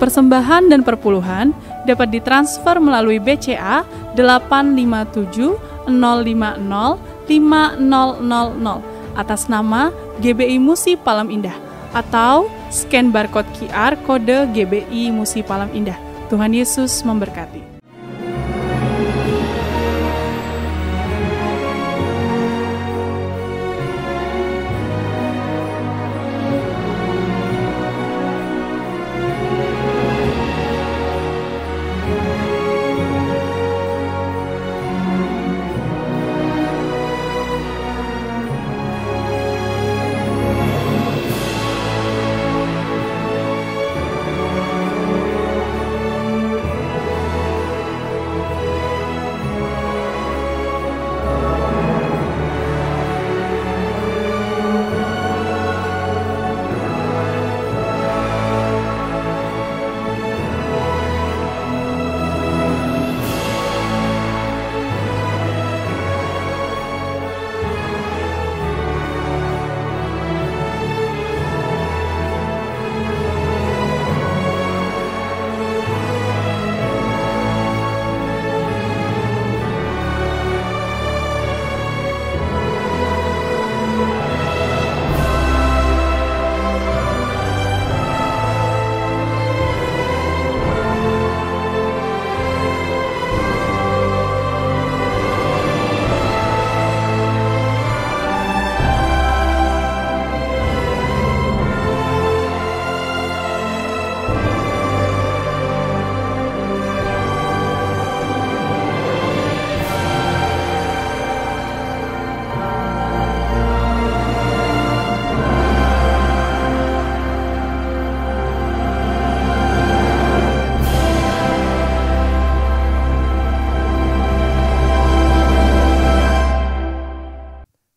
Persembahan dan perpuluhan dapat ditransfer melalui BCA 857 050 5000 atas nama GBI Musi Palam Indah atau scan barcode QR kode GBI Musi Palam Indah. Tuhan Yesus memberkati.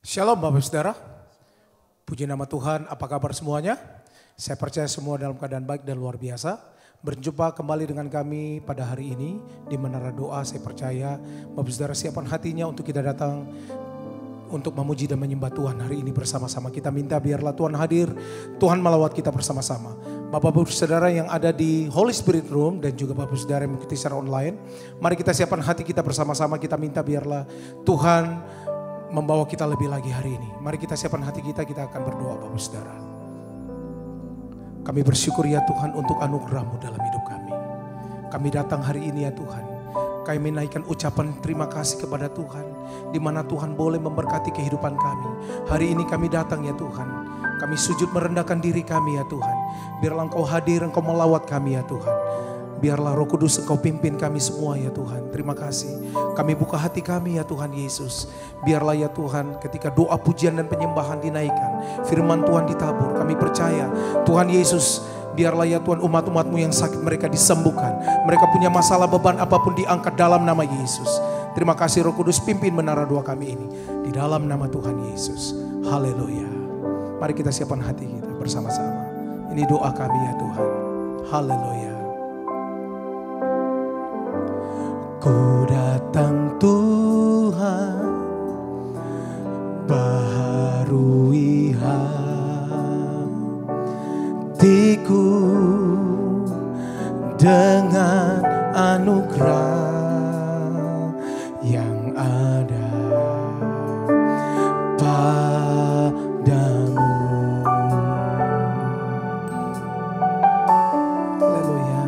Shalom Bapak Saudara, puji nama Tuhan, apa kabar semuanya? Saya percaya semua dalam keadaan baik dan luar biasa. Berjumpa kembali dengan kami pada hari ini di Menara Doa. Saya percaya Bapak Saudara siapkan hatinya untuk kita datang untuk memuji dan menyembah Tuhan hari ini bersama-sama. Kita minta biarlah Tuhan hadir, Tuhan melawat kita bersama-sama. Bapak-Bapak Saudara yang ada di Holy Spirit Room dan juga Bapak Saudara yang mengikuti secara online, mari kita siapkan hati kita bersama-sama. Kita minta biarlah Tuhan membawa kita lebih lagi hari ini. Mari kita siapkan hati kita akan berdoa Bapak Saudara. Kami bersyukur ya Tuhan untuk anugerah-Mu dalam hidup kami. Kami datang hari ini ya Tuhan. Kami menaikkan ucapan terima kasih kepada Tuhan. Di mana Tuhan boleh memberkati kehidupan kami. Hari ini kami datang ya Tuhan. Kami sujud merendahkan diri kami ya Tuhan. Biarlah Engkau hadir, Engkau melawat kami ya Tuhan. Biarlah Roh Kudus Engkau pimpin kami semua ya Tuhan. Terima kasih. Kami buka hati kami ya Tuhan Yesus. Biarlah ya Tuhan ketika doa pujian dan penyembahan dinaikkan, firman Tuhan ditabur. Kami percaya Tuhan Yesus, biarlah ya Tuhan umat-umat-Mu yang sakit mereka disembuhkan. Mereka punya masalah beban apapun diangkat dalam nama Yesus. Terima kasih Roh Kudus pimpin menara doa kami ini. Di dalam nama Tuhan Yesus. Haleluya. Mari kita siapkan hati kita bersama-sama. Ini doa kami ya Tuhan. Haleluya. Ku datang Tuhan, baharui hatiku dengan anugerah yang ada padamu. Haleluya.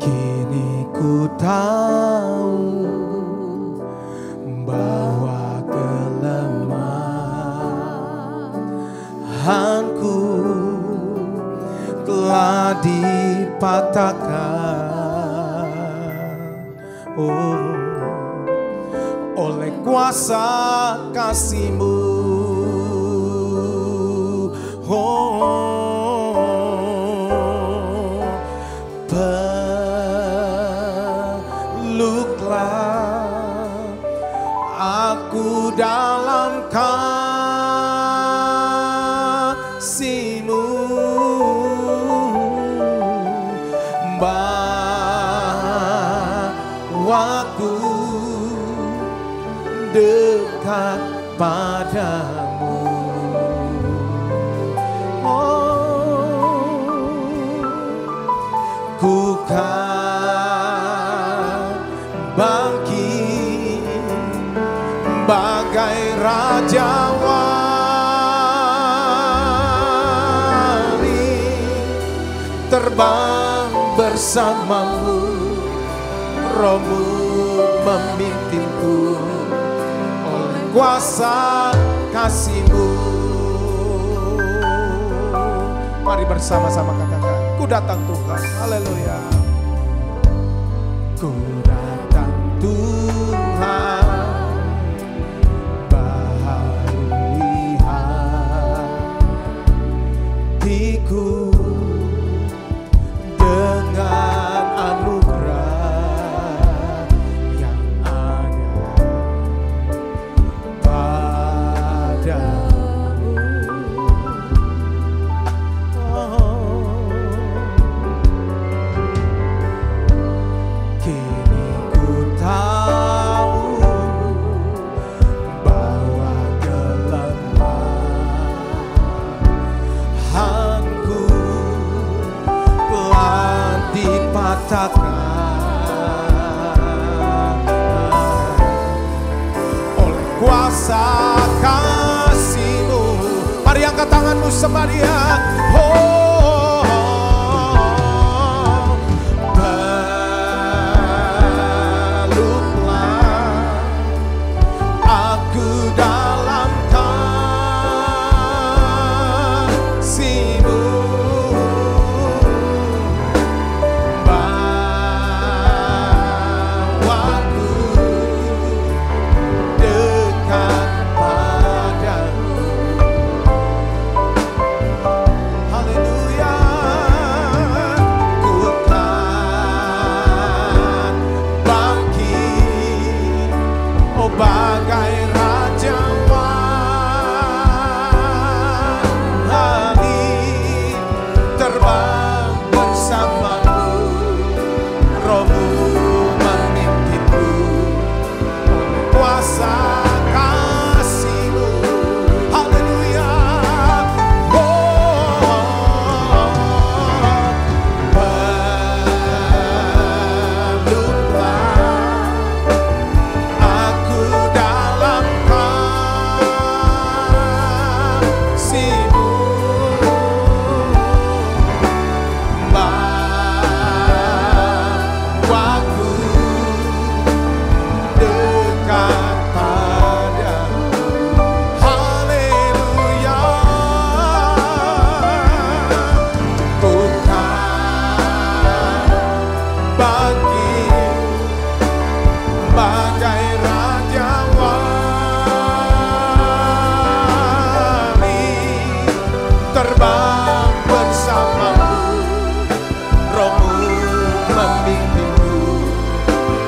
Kini ku tahu bahwa kelemahanku telah dipatahkan oleh kuasa kasih-Mu. Peluklah aku dalam kasih-Mu, bawaku dekat padamu. Oh, bersamamu, Rohmu memimpinku oleh kuasa kasih-Mu. Mari bersama-sama katakan, ku datang Tuhan, haleluya. Ku datang Tuhan, baharui hatiku dengan anugerah yang ada padamu. Kini ku tahu bahwa kelemahanku telah dipatahkan oleh kuasa kasih-Mu. Mari angkat tanganmu sembadia. Peluklah aku dalam kasih-Mu. Bawaku dekat padamu. Haleluya. Ku kan bangkit, oh bagai raja wali, terbang bersamamu, Rohmu memimpinku oleh kuasa kasih-Mu. Haleluya. Peluklah aku dalam kasih-Mu. Bawaku dekat padamu. Haleluya. Ku kan bangkit bagai raja wali, terbang bersamamu, Rohmu memimpinku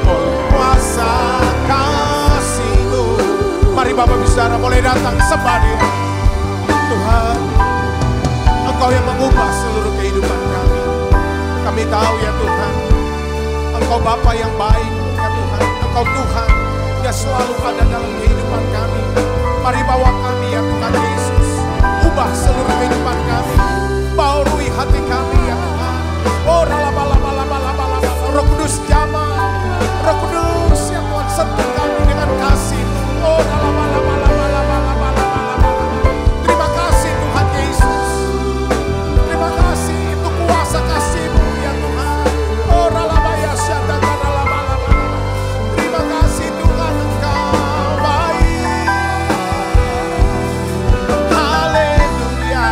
oleh kuasa kasih-Mu. Mari Bapak Bicara mulai datang sembah. Tuhan, Engkau yang mengubah seluruh kehidupan kami. Kami tahu ya Tuhan, Engkau Bapa yang baik ya Tuhan. Engkau Tuhan yang selalu ada dalam kehidupan kami. Mari bawa kami ya Tuhan Yesus, ubah seluruh kehidupan kami, baurui hati kami ya Tuhan. Oh ralabalabalabalabala, Roh Kudus jamah, Roh Kudus yang Tuhan sentuh kami dengan kasih. Oh ralabalabalabalabala. Terima kasih Tuhan Yesus, terima kasih itu kuasa kasih-Mu ya Tuhan. Oh ralabaya syadaka ralabalabala. Terima kasih Tuhan, Engkau baik. Haleluya.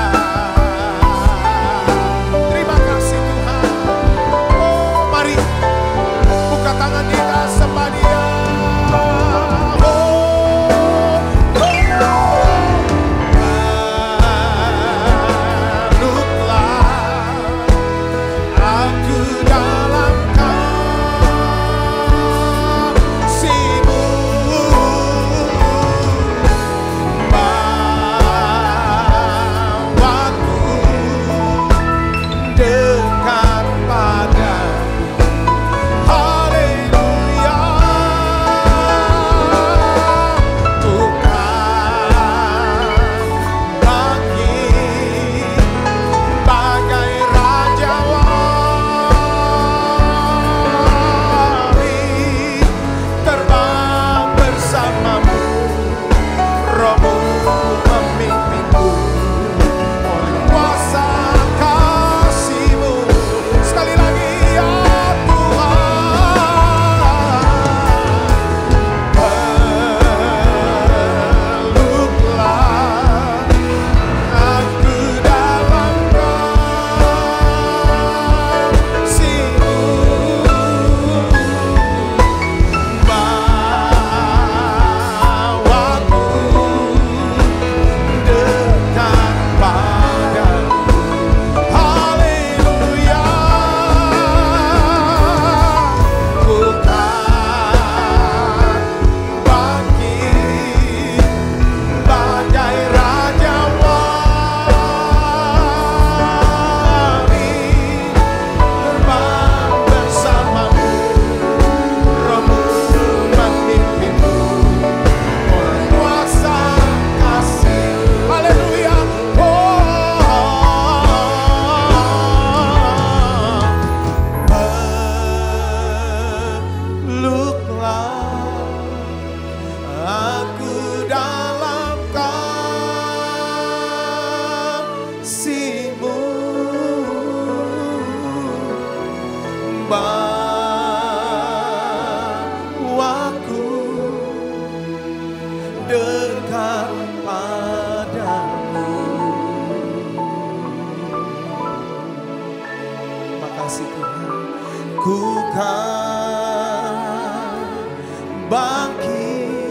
membawaku dekat padamu. Makasih Tuhan. Ku kan bangkit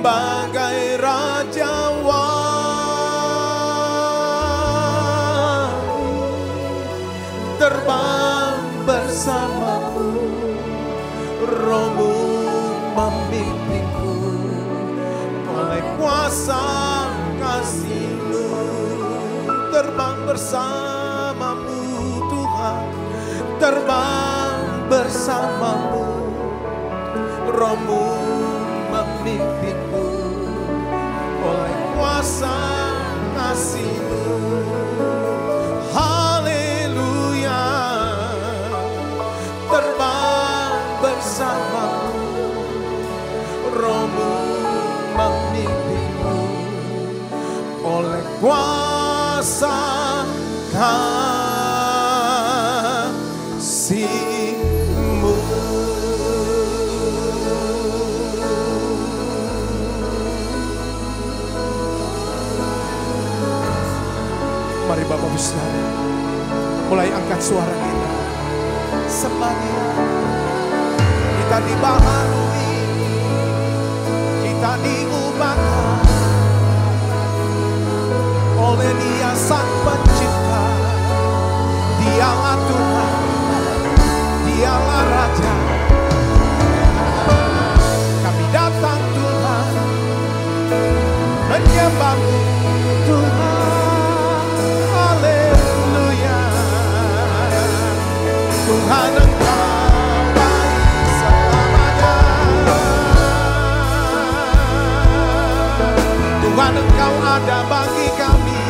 bagai raja wali, terbang bersamamu, Rohmu memimpinku, oleh kuasa kasih-Mu, terbang bersamamu Tuhan, terbang bersamamu, Rohmu memimpinku, oleh kuasa kasih-Mu. Haleluya, terbang bersamamu, Rohmu memimpinku, oleh kuasa kasih-Mu. Mari Bapak Ibu Saudara, mulai angkat suara kita. Sembah Dia. Kita dibaharui, kita diubahkan oleh Dia Sang Pencipta. Dialah Tuhan, Dialah Raja. Kami datang Tuhan, menyembah-Mu Tuhan. Haleluya, Tuhan Engkau baik selamanya. Tuhan Engkau ada bagi kami.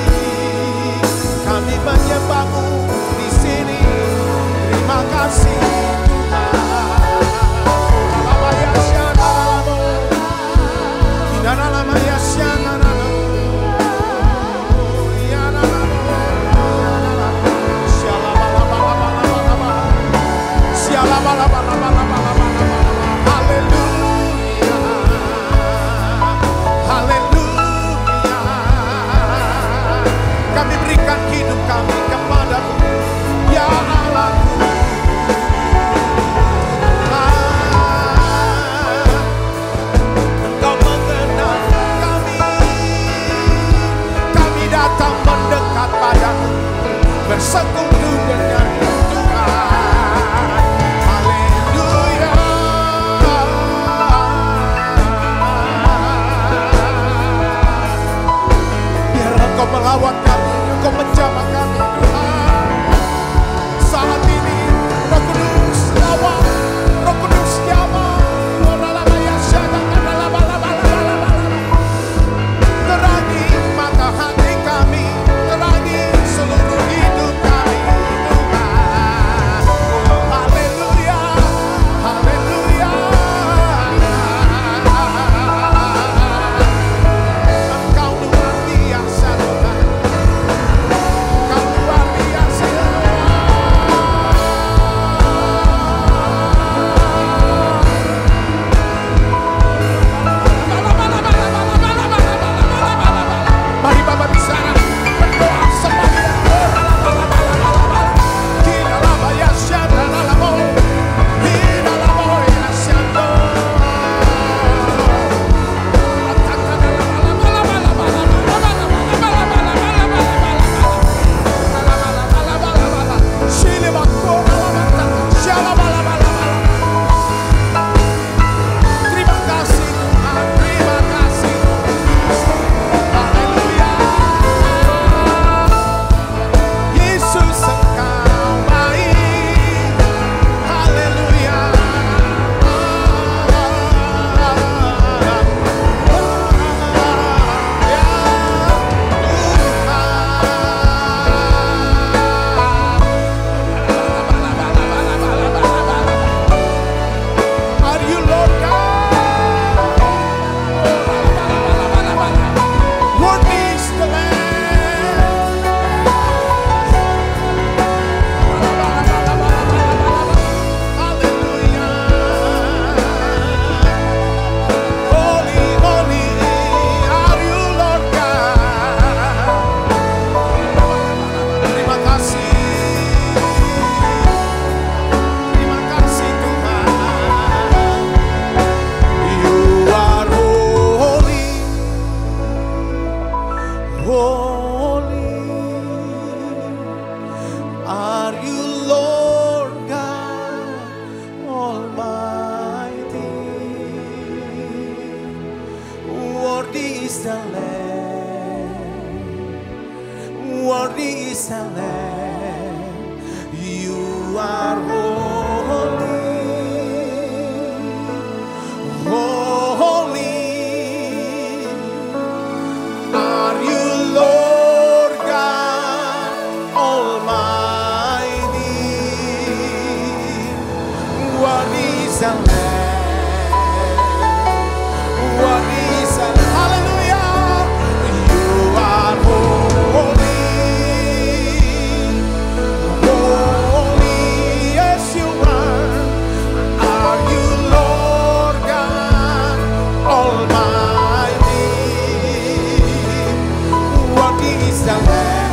Worthy is the Lamb. You are holy, holy are you, Lord God Almighty. Worthy is the Lamb. Worthy is the Lamb. Hallelujah. You are holy, holy, yes you are. Are you, Lord God Almighty? Worthy is the Lamb.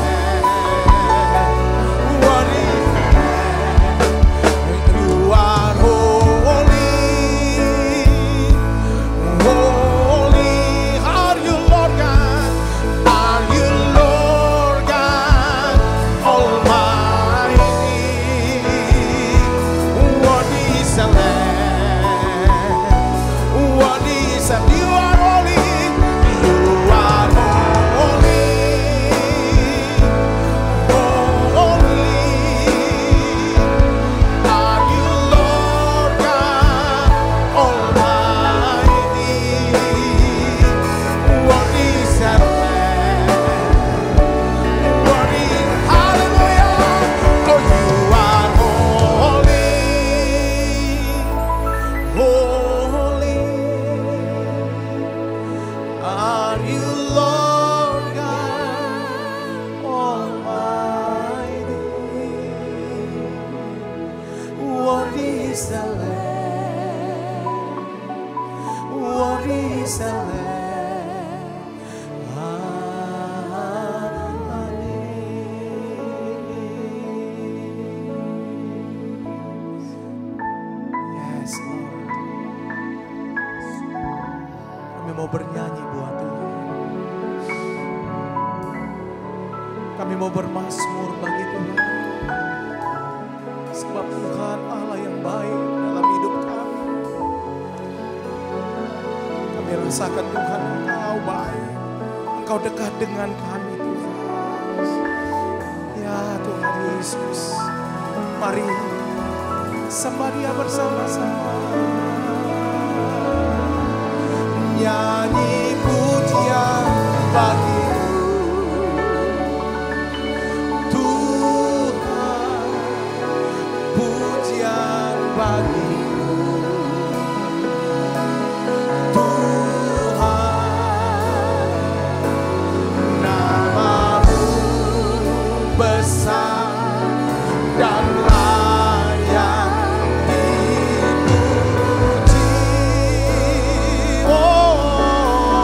Worthy is the Lamb. You are holy, holy. Are you, Lord God? Are you, Lord God Almighty? Worthy is the Lamb. Worthy is the Lamb. You are holy. You are holy, holy. Are you, Lord God Almighty? Worthy is the Lamb. Worthy, hallelujah. Oh, you are holy, holy. Are you, Lord God Almighty? Worthy is the Lamb. Worthy is the Lamb. Yes, Lord. Kami mau bernyanyi buat Tuhan. Kami mau bermazmur bagi Tuhan. Sebab Tuhan Allah yang baik dalam hidup kami. Kami rasakan Tuhan Engkau baik. Engkau dekat dengan kami Tuhan. Ya Tuhan Yesus. Mari sembah Dia bersama-sama. Nyanyi pujian bagi-Mu Tuhan, pujian bagi-Mu Tuhan, nama-Mu besar dan layak dipuji. Oh,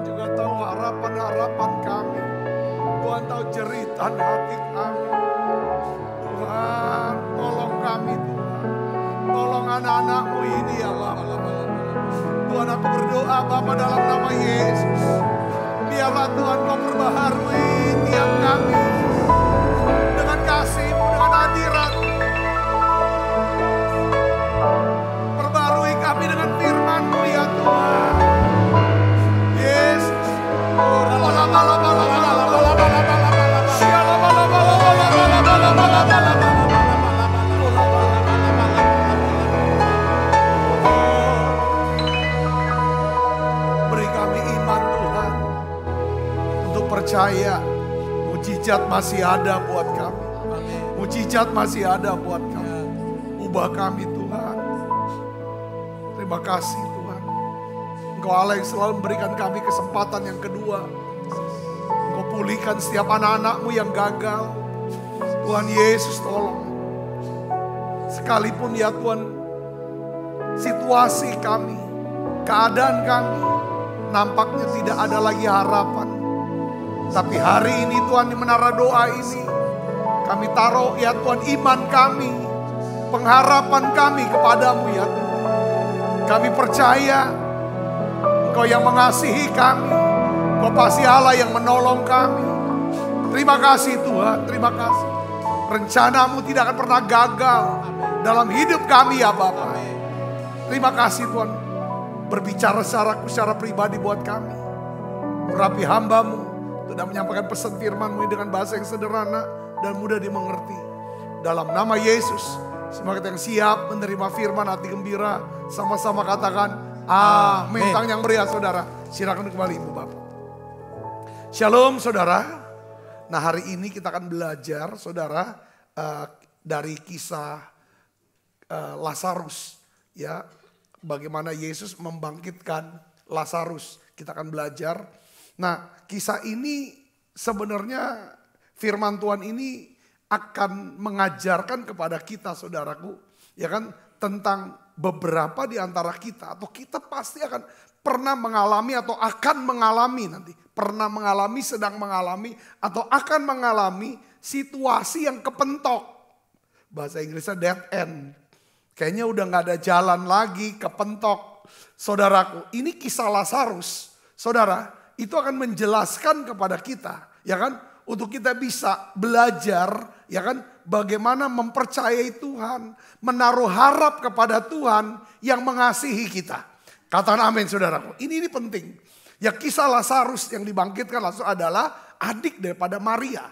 juga tahu harapan-harapan kami. Tuhan tahu jeritan hati kami. Tuhan, tolong kami Tuhan. Tolong anak-anak-Mu ini ya Bapa. Tuhan, aku berdoa Bapa dalam nama Yesus. Biarlah Tuhan Kau perbaharui tiap kami. Dengan kasih-Mu, dengan hadirat. Perbarui kami dengan firman-Mu ya Tuhan. Yesus. Beri kami iman Tuhan untuk percaya mujizat masih ada buat kami. Mujizat masih ada buat kami. Ubah kami Tuhan. Terima kasih Tuhan. Engkau Allah yang selalu memberikan kami kesempatan yang kedua. Engkau pulihkan setiap anak-anak-Mu yang gagal. Tuhan Yesus tolong. Sekalipun ya Tuhan, situasi kami, keadaan kami, nampaknya tidak ada lagi harapan. Tapi hari ini Tuhan di menara doa ini, kami taruh ya Tuhan iman kami, pengharapan kami kepadamu ya Tuhan. Kami percaya Engkau yang mengasihi kami. Engkau pasti Allah yang menolong kami. Terima kasih Tuhan, terima kasih. Rencanamu tidak akan pernah gagal dalam hidup kami ya Bapa. Terima kasih Tuhan. Berbicara secara pribadi buat kami. Urapi hamba-Mu. Sudah menyampaikan pesan firman-Mu dengan bahasa yang sederhana dan mudah dimengerti. Dalam nama Yesus. Semua kita yang siap menerima firman hati gembira. Sama-sama katakan amin. Tangan yang meriah saudara. Silakan kembali Ibu Bapak. Shalom saudara. Nah hari ini kita akan belajar saudara dari kisah Lazarus. Ya, bagaimana Yesus membangkitkan Lazarus. Kita akan belajar. Nah kisah ini sebenarnya firman Tuhan ini akan mengajarkan kepada kita saudaraku. Ya kan tentang beberapa di antara kita. Atau kita pasti akan pernah mengalami atau akan mengalami nanti. Pernah mengalami, sedang mengalami, atau akan mengalami situasi yang kepentok. Bahasa Inggrisnya dead end. Kayaknya udah gak ada jalan lagi, kepentok. Saudaraku, ini kisah Lazarus. Saudara, itu akan menjelaskan kepada kita. Ya kan, untuk kita bisa belajar, ya kan, bagaimana mempercayai Tuhan. Menaruh harap kepada Tuhan yang mengasihi kita. Katakan amin saudaraku, ini penting. Ya kisah Lazarus yang dibangkitkan Lazarus adalah adik daripada Maria.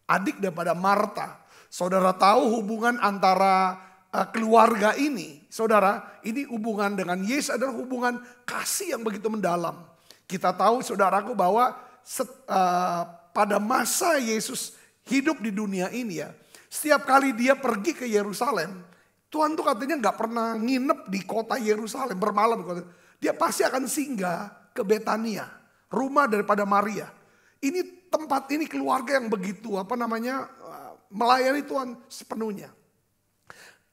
Adik daripada Marta. Saudara tahu hubungan antara keluarga ini. Saudara, ini hubungan dengan Yesus adalah hubungan kasih yang begitu mendalam. Kita tahu saudaraku bahwa pada masa Yesus hidup di dunia ini ya. Setiap kali dia pergi ke Yerusalem. Tuhan tuh katanya gak pernah nginep di kota Yerusalem bermalam. Dia pasti akan singgah ke Betania, rumah daripada Maria. Ini tempat ini keluarga yang begitu melayani Tuhan sepenuhnya.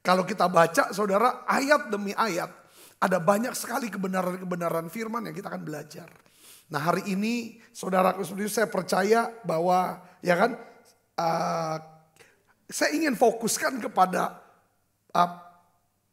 Kalau kita baca saudara ayat demi ayat, ada banyak sekali kebenaran-kebenaran firman yang kita akan belajar. Nah hari ini saudaraku sendiri saya percaya bahwa ya kan saya ingin fokuskan kepada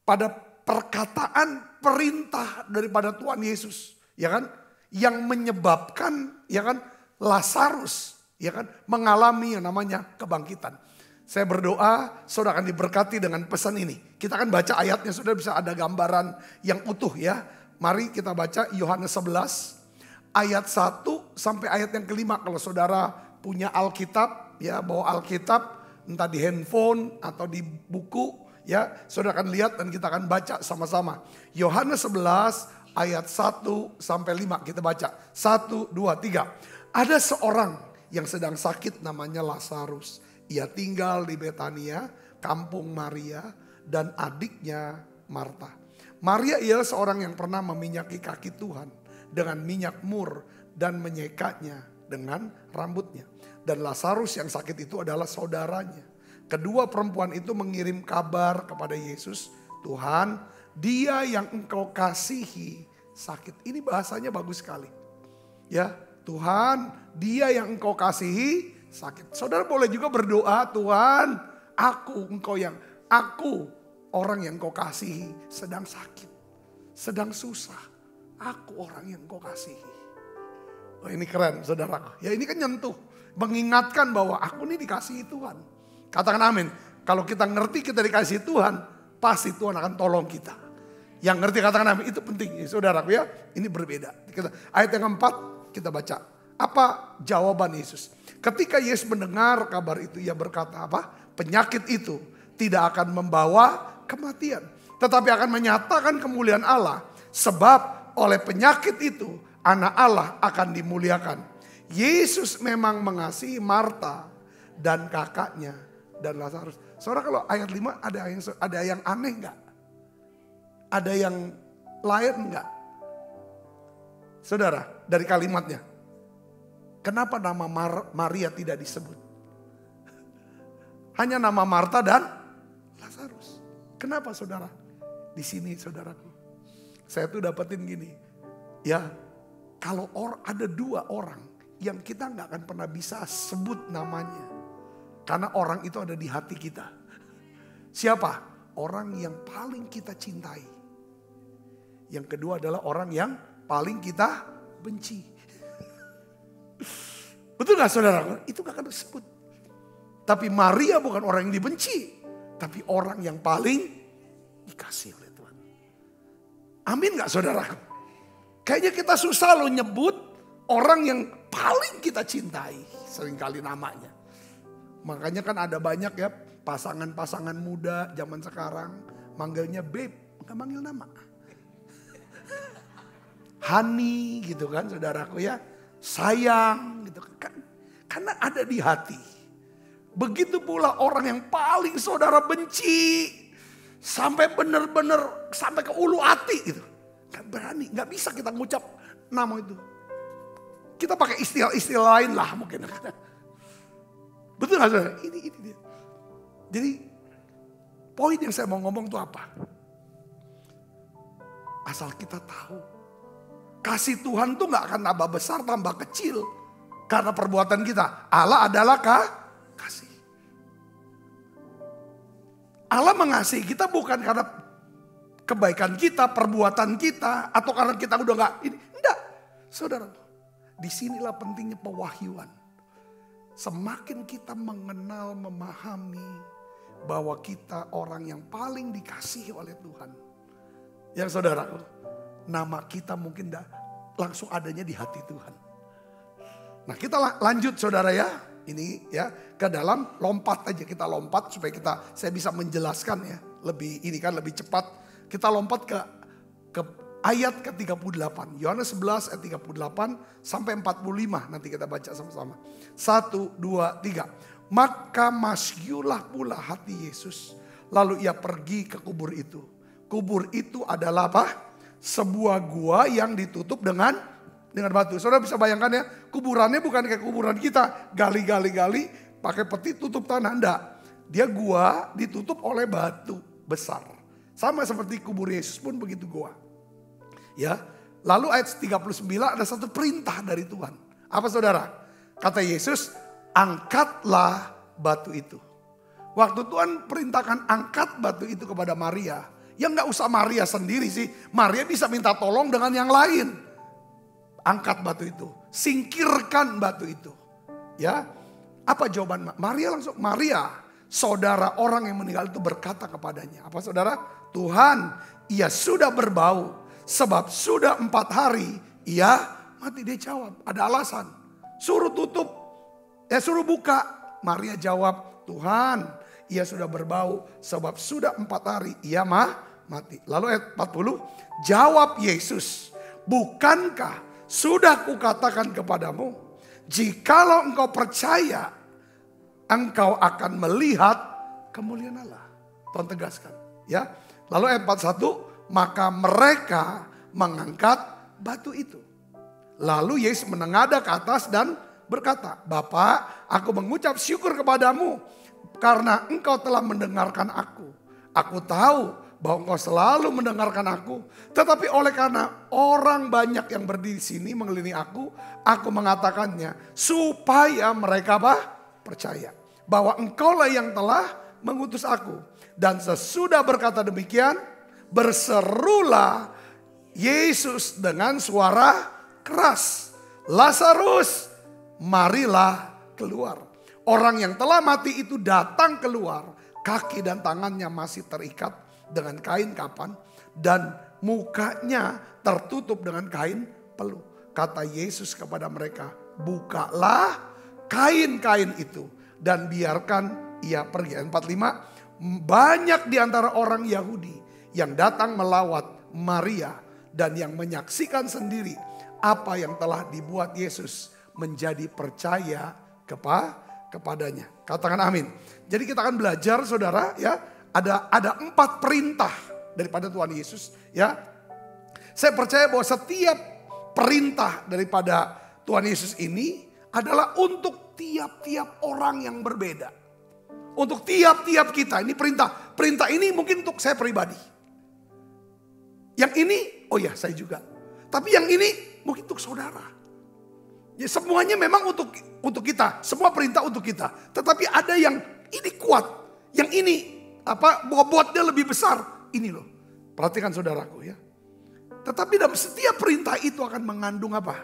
pada perkataan perintah daripada Tuhan Yesus. Ya kan, yang menyebabkan ya kan Lazarus ya kan mengalami yang namanya kebangkitan. Saya berdoa saudara akan diberkati dengan pesan ini. Kita akan baca ayatnya, saudara bisa ada gambaran yang utuh ya. Mari kita baca Yohanes 11 ayat 1 sampai ayat yang kelima. Kalau saudara punya Alkitab ya, bawa Alkitab entah di handphone atau di buku ya, saudara akan lihat dan kita akan baca sama-sama. Yohanes 11 ayat 1 sampai 5 kita baca. 1, 2, 3. Ada seorang yang sedang sakit namanya Lazarus. Ia tinggal di Betania, kampung Maria dan adiknya Marta. Maria ialah seorang yang pernah meminyaki kaki Tuhan dengan minyak mur dan menyekanya dengan rambutnya. Dan Lazarus yang sakit itu adalah saudaranya. Kedua perempuan itu mengirim kabar kepada Yesus, Tuhan, dia yang engkau kasihi sakit. Ini bahasanya bagus sekali. Ya, Tuhan, dia yang engkau kasihi sakit. Saudara boleh juga berdoa, Tuhan, aku orang yang engkau kasihi sedang sakit, sedang susah. Aku orang yang engkau kasihi. Oh, ini keren, saudara. Ya, ini kan nyentuh, mengingatkan bahwa aku ini dikasihi Tuhan. Katakan amin. Kalau kita ngerti kita dikasihi Tuhan, pasti Tuhan akan tolong kita. Yang ngerti katakan amin, itu penting. Saudaraku ya, ini berbeda. Ayat yang keempat kita baca. Apa jawaban Yesus? Ketika Yesus mendengar kabar itu, ia berkata apa? Penyakit itu tidak akan membawa kematian, tetapi akan menyatakan kemuliaan Allah. Sebab oleh penyakit itu anak Allah akan dimuliakan. Yesus memang mengasihi Marta dan kakaknya dan Lazarus. Saudara, kalau ayat 5 ada yang aneh enggak? Ada yang lain enggak? Saudara, dari kalimatnya. Kenapa nama Maria tidak disebut? Hanya nama Marta dan Lazarus. Kenapa saudara? Di sini saudaraku. Saya tuh dapetin gini. Ya, kalau ada dua orang yang kita nggak akan pernah bisa sebut namanya. Karena orang itu ada di hati kita. Siapa? Orang yang paling kita cintai. Yang kedua adalah orang yang paling kita benci. Betul gak saudara? Itu gak akan disebut. Tapi Maria bukan orang yang dibenci. Tapi orang yang paling dikasih oleh Tuhan. Amin gak saudara? Kayaknya kita susah loh nyebut orang yang paling kita cintai. Seringkali namanya. Makanya kan ada banyak ya pasangan-pasangan muda zaman sekarang. Manggilnya babe, gak manggil nama. Honey gitu kan saudaraku ya. Sayang gitu kan. Karena ada di hati. Begitu pula orang yang paling saudara benci. Sampai benar-benar sampai ke ulu hati gitu. Gak berani, gak bisa kita ngucap nama itu. Kita pakai istilah-istilah lain lah mungkin. Betul gak saudara? Ini dia. Jadi poin yang saya mau ngomong itu apa? Asal kita tahu. Kasih Tuhan tuh gak akan tambah besar, tambah kecil. Karena perbuatan kita. Allah adalah kasih. Allah mengasihi kita bukan karena kebaikan kita, perbuatan kita. Atau karena kita udah gak ini. Enggak. Saudara, disinilah pentingnya pewahyuan. Semakin kita mengenal, memahami bahwa kita orang yang paling dikasihi oleh Tuhan. Yang saudara, nama kita mungkin langsung adanya di hati Tuhan. Nah kita lanjut saudara ya. Ini ya ke dalam lompat aja. Kita lompat supaya saya bisa menjelaskan ya. Lebih cepat. Kita lompat ke ayat ke-38. Yohanes 11 ayat 38 sampai 45. Nanti kita baca sama-sama. 1, 2, 3. Maka masyulah pula hati Yesus. Lalu ia pergi ke kubur itu. Kubur itu adalah apa? Sebuah gua yang ditutup dengan batu. Saudara bisa bayangkan ya. Kuburannya bukan kayak kuburan kita. Gali. Pakai peti tutup tanah. Enggak. Dia gua ditutup oleh batu besar. Sama seperti kubur Yesus pun begitu gua. Ya, lalu ayat 39 ada satu perintah dari Tuhan. Apa saudara? Kata Yesus, angkatlah batu itu. Waktu Tuhan perintahkan angkat batu itu kepada Maria. Ya gak usah Maria sendiri sih. Maria bisa minta tolong dengan yang lain. Angkat batu itu. Singkirkan batu itu. Ya, apa jawaban Maria langsung? Maria, saudara orang yang meninggal itu berkata kepadanya. Apa saudara? Tuhan, ia sudah berbau. Sebab sudah 4 hari ia mati. Dia jawab, ada alasan. Suruh tutup, suruh buka. Maria jawab, Tuhan, ia sudah berbau. Sebab sudah 4 hari ia mati. Lalu ayat 40, jawab Yesus, bukankah sudah kukatakan kepadamu, jikalau engkau percaya, engkau akan melihat kemuliaan Allah. Tuhan tegaskan. Ya. Lalu ayat 41, maka mereka mengangkat batu itu. Lalu Yesus menengadah ke atas dan berkata, Bapa, aku mengucap syukur kepadamu karena engkau telah mendengarkan aku. Aku tahu bahwa engkau selalu mendengarkan aku. Tetapi oleh karena orang banyak yang berdiri di sini mengelilingi aku mengatakannya supaya mereka percaya bahwa engkaulah yang telah mengutus aku. Dan sesudah berkata demikian, berserulah Yesus dengan suara keras, Lazarus, marilah keluar. Orang yang telah mati itu datang keluar. Kaki dan tangannya masih terikat dengan kain kapan. Dan mukanya tertutup dengan kain peluh. Kata Yesus kepada mereka, bukalah kain-kain itu. Dan biarkan ia pergi. 45, banyak di antara orang Yahudi yang datang melawat Maria. Dan yang menyaksikan sendiri apa yang telah dibuat Yesus menjadi percaya kepadanya. Katakan amin. Jadi kita akan belajar saudara ya. Ada 4 perintah daripada Tuhan Yesus ya. Saya percaya bahwa setiap perintah daripada Tuhan Yesus ini adalah untuk tiap-tiap orang yang berbeda. Untuk tiap-tiap kita. Ini perintah. Perintah ini mungkin untuk saya pribadi. Yang ini, oh ya saya juga. Tapi yang ini mungkin untuk saudara. Ya semuanya memang untuk kita. Semua perintah untuk kita. Tetapi ada yang ini kuat. Yang ini bobotnya lebih besar. Ini loh. Perhatikan saudaraku ya. Tetapi dalam setiap perintah itu akan mengandung apa?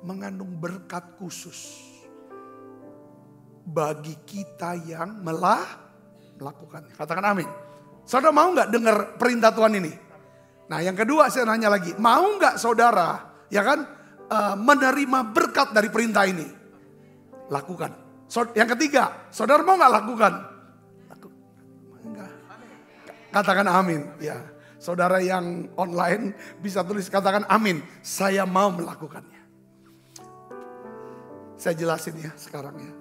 Mengandung berkat khusus. Bagi kita yang melakukannya. Katakan amin. Saudara mau gak dengar perintah Tuhan ini? Nah yang kedua saya nanya lagi. Mau gak saudara ya kan? Menerima berkat dari perintah ini. Lakukan. Yang ketiga, saudara mau gak lakukan? Enggak. Katakan amin. Ya, saudara yang online bisa tulis katakan amin. Saya mau melakukannya. Saya jelasin ya sekarang ya.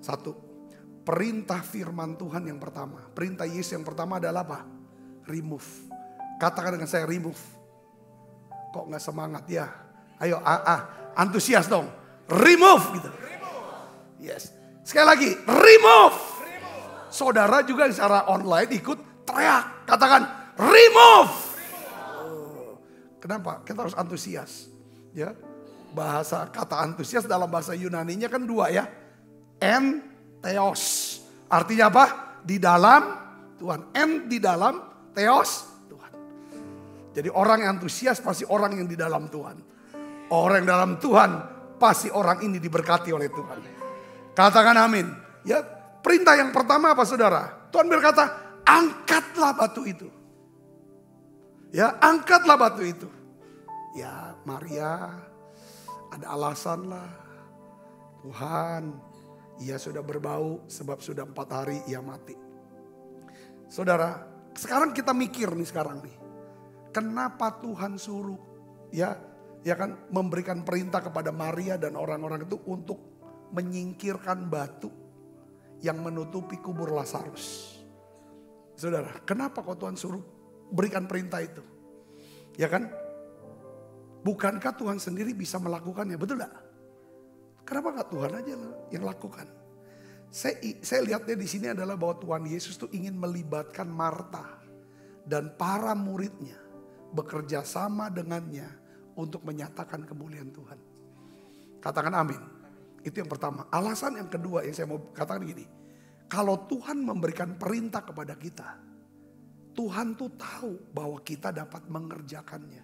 1. Perintah firman Tuhan yang pertama. Perintah Yesus yang pertama adalah apa? Remove. Katakan dengan saya remove. Kok gak semangat ya? Ayo, antusias dong. Remove gitu. Yes. Sekali lagi, remove. Saudara juga secara online ikut teriak. Katakan, remove. Kenapa? Kita harus antusias. Ya. Bahasa kata antusias dalam bahasa Yunaninya kan 2 ya. Theos. Artinya apa? Di dalam Tuhan. Di dalam, theos Tuhan. Jadi orang yang antusias pasti orang yang di dalam Tuhan. Orang dalam Tuhan pasti orang ini diberkati oleh Tuhan. Katakan amin. Ya, perintah yang pertama apa saudara? Tuhan berkata, angkatlah batu itu. Ya, angkatlah batu itu. Ya, Maria ada alasan lah. Tuhan, ia sudah berbau sebab sudah 4 hari ia mati. Saudara, sekarang kita mikir nih sekarang nih. Kenapa Tuhan suruh ya kan memberikan perintah kepada Maria dan orang-orang itu untuk menyingkirkan batu yang menutupi kubur Lazarus. Saudara, kenapa kok Tuhan suruh berikan perintah itu? Ya kan? Bukankah Tuhan sendiri bisa melakukannya? Betul gak? Kenapa gak Tuhan aja yang lakukan? Saya lihatnya di sini adalah bahwa Tuhan Yesus tuh ingin melibatkan Marta dan para muridnya bekerja sama dengannya untuk menyatakan kemuliaan Tuhan. Katakan amin. Itu yang pertama. Alasan yang kedua yang saya mau katakan gini. Kalau Tuhan memberikan perintah kepada kita, Tuhan tuh tahu bahwa kita dapat mengerjakannya.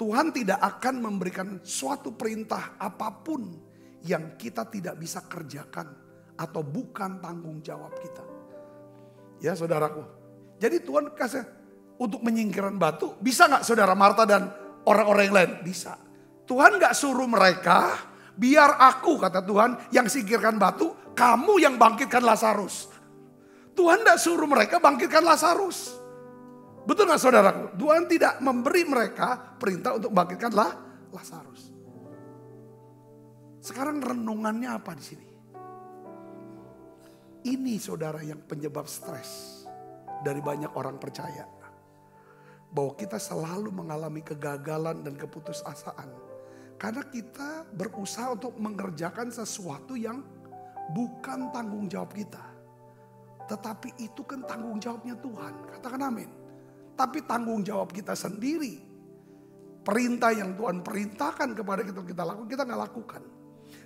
Tuhan tidak akan memberikan suatu perintah apapun yang kita tidak bisa kerjakan atau bukan tanggung jawab kita. Ya saudaraku. Jadi Tuhan kasih untuk menyingkirkan batu. Bisa gak saudara Marta dan orang-orang yang lain? Bisa. Tuhan gak suruh mereka, biar aku kata Tuhan yang singkirkan batu, kamu yang bangkitkan Lazarus. Tuhan gak suruh mereka bangkitkan Lazarus. Betul gak saudaraku? Tuhan tidak memberi mereka perintah untuk bangkitkan Lazarus. Sekarang renungannya apa di sini? Ini saudara yang penyebab stres dari banyak orang percaya. Bahwa kita selalu mengalami kegagalan dan keputusasaan. Karena kita berusaha untuk mengerjakan sesuatu yang bukan tanggung jawab kita. Tetapi itu kan tanggung jawabnya Tuhan. Katakan amin. Tapi tanggung jawab kita sendiri. Perintah yang Tuhan perintahkan kepada kita lakukan, kita nggak lakukan.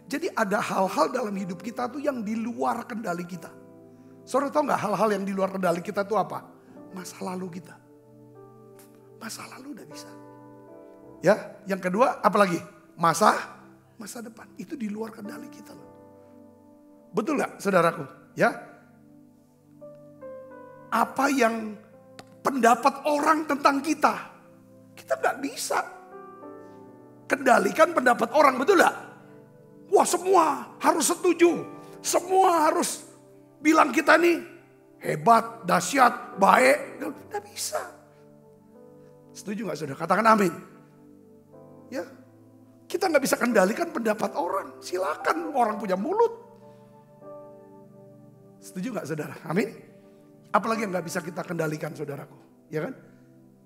Jadi ada hal-hal dalam hidup kita tuh yang di luar kendali kita. Saudara tahu nggak hal-hal yang di luar kendali kita tuh apa? Masa lalu kita. Masa lalu udah bisa. Ya, yang kedua apalagi? Masa depan. Itu di luar kendali kita loh. Betul nggak saudaraku? Ya. Apa yang pendapat orang tentang kita nggak bisa kendalikan pendapat orang, betul nggak? Wah, semua harus setuju, semua harus bilang kita nih hebat, dahsyat, baik, nggak bisa. Setuju nggak saudara? Katakan amin. Ya, kita nggak bisa kendalikan pendapat orang. Silakan, orang punya mulut. Setuju nggak saudara? Amin. Apalagi yang nggak bisa kita kendalikan saudaraku, ya kan?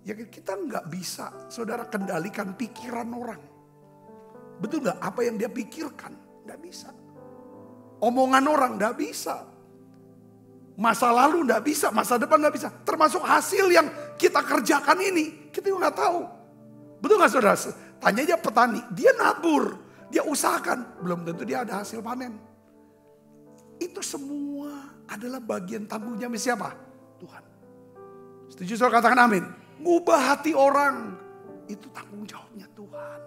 Ya kita nggak bisa saudara kendalikan pikiran orang. Betul nggak? Apa yang dia pikirkan nggak bisa. Omongan orang nggak bisa. Masa lalu nggak bisa, masa depan nggak bisa. Termasuk hasil yang kita kerjakan ini, kita juga nggak tahu. Betul nggak saudara? Tanya aja petani, dia nabur, dia usahakan, belum tentu dia ada hasil panen. Itu semua adalah bagian tanggung jawab siapa? Tuhan. Setuju saudara? Katakan amin. Ngubah hati orang, itu tanggung jawabnya Tuhan.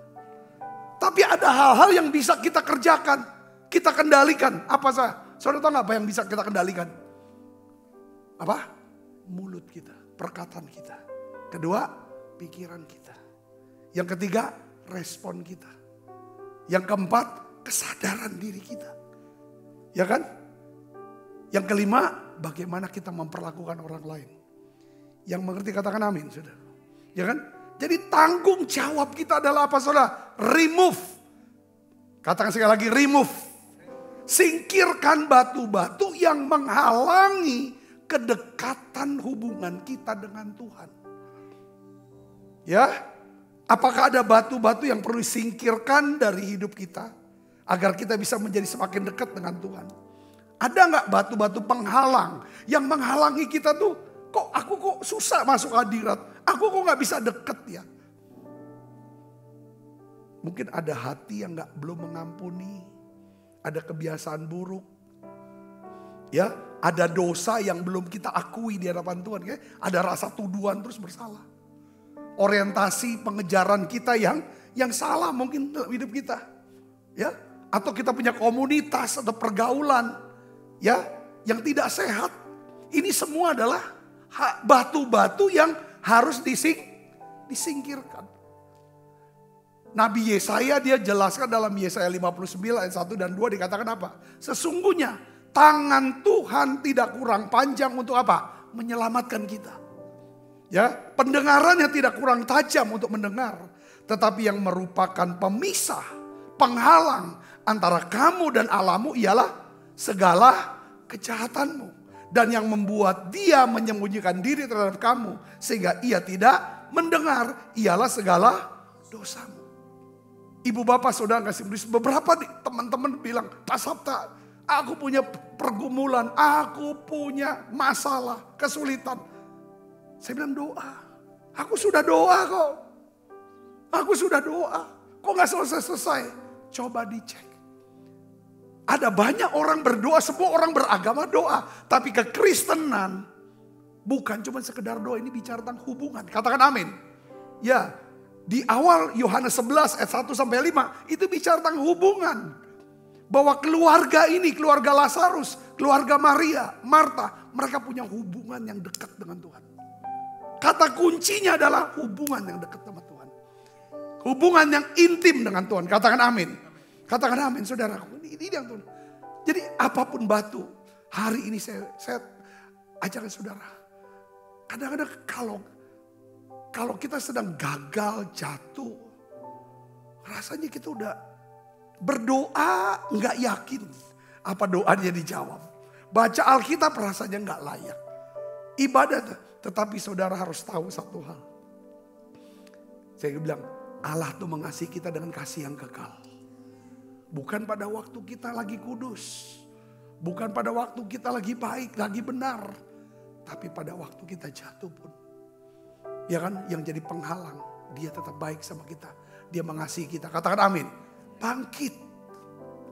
Tapi ada hal-hal yang bisa kita kerjakan, kita kendalikan. Apa saja? Saudara tahu nggak apa yang bisa kita kendalikan? Apa? Mulut kita, perkataan kita. Kedua, pikiran kita. Yang ketiga, respon kita. Yang keempat, kesadaran diri kita. Ya kan? Yang kelima, bagaimana kita memperlakukan orang lain. Yang mengerti katakan amin, saudara. Ya kan? Jadi tanggung jawab kita adalah apa, saudara? Remove. Katakan sekali lagi, remove. Singkirkan batu-batu yang menghalangi kedekatan hubungan kita dengan Tuhan. Ya, apakah ada batu-batu yang perlu disingkirkan dari hidup kita agar kita bisa menjadi semakin dekat dengan Tuhan? Ada nggak batu-batu penghalang yang menghalangi kita tuh? Aku kok susah masuk hadirat? Aku kok nggak bisa deket ya? Mungkin ada hati yang belum mengampuni, ada kebiasaan buruk, ya, ada dosa yang belum kita akui di hadapan Tuhan, ya? Ada rasa tuduhan terus bersalah, orientasi pengejaran kita yang salah mungkin dalam hidup kita, ya, atau kita punya komunitas atau pergaulan, ya, yang tidak sehat. Ini semua adalah batu-batu yang harus disingkirkan. Nabi Yesaya dia jelaskan dalam Yesaya 59 ayat 1 dan 2 dikatakan apa? Sesungguhnya tangan Tuhan tidak kurang panjang untuk apa? Menyelamatkan kita. Ya, pendengarannya tidak kurang tajam untuk mendengar, tetapi yang merupakan pemisah, penghalang antara kamu dan Allahmu ialah segala kejahatanmu. Dan yang membuat dia menyembunyikan diri terhadap kamu sehingga ia tidak mendengar ialah segala dosamu. Ibu bapak saudara kasih tulis, beberapa teman-teman bilang, Pak Sabta, aku punya pergumulan, aku punya masalah, kesulitan. Saya bilang doa. Aku sudah doa kok. Aku sudah doa. Kok gak selesai-selesai? Coba dicek. Ada banyak orang berdoa, semua orang beragama doa. Tapi kekristenan bukan cuma sekedar doa, ini bicara tentang hubungan. Katakan amin. Ya, di awal Yohanes 11 ayat 1 sampai 5 itu bicara tentang hubungan. Bahwa keluarga ini, keluarga Lazarus, keluarga Maria, Marta, mereka punya hubungan yang dekat dengan Tuhan. Kata kuncinya adalah hubungan yang dekat dengan Tuhan. Hubungan yang intim dengan Tuhan. Katakan amin. Katakan amin saudara. Ini yang Tuhan. Jadi apapun batu. Hari ini saya ajarkan saudara. Kadang-kadang kalau kita sedang gagal jatuh. Rasanya kita udah berdoa nggak yakin. Apa doanya dijawab. Baca Alkitab rasanya nggak layak. Ibadah. Tetapi saudara harus tahu satu hal. Saya bilang Allah tuh mengasihi kita dengan kasih yang kekal. Bukan pada waktu kita lagi kudus. Bukan pada waktu kita lagi baik, lagi benar. Tapi pada waktu kita jatuh pun. Ya kan, yang jadi penghalang. Dia tetap baik sama kita. Dia mengasihi kita. Katakan amin. Bangkit.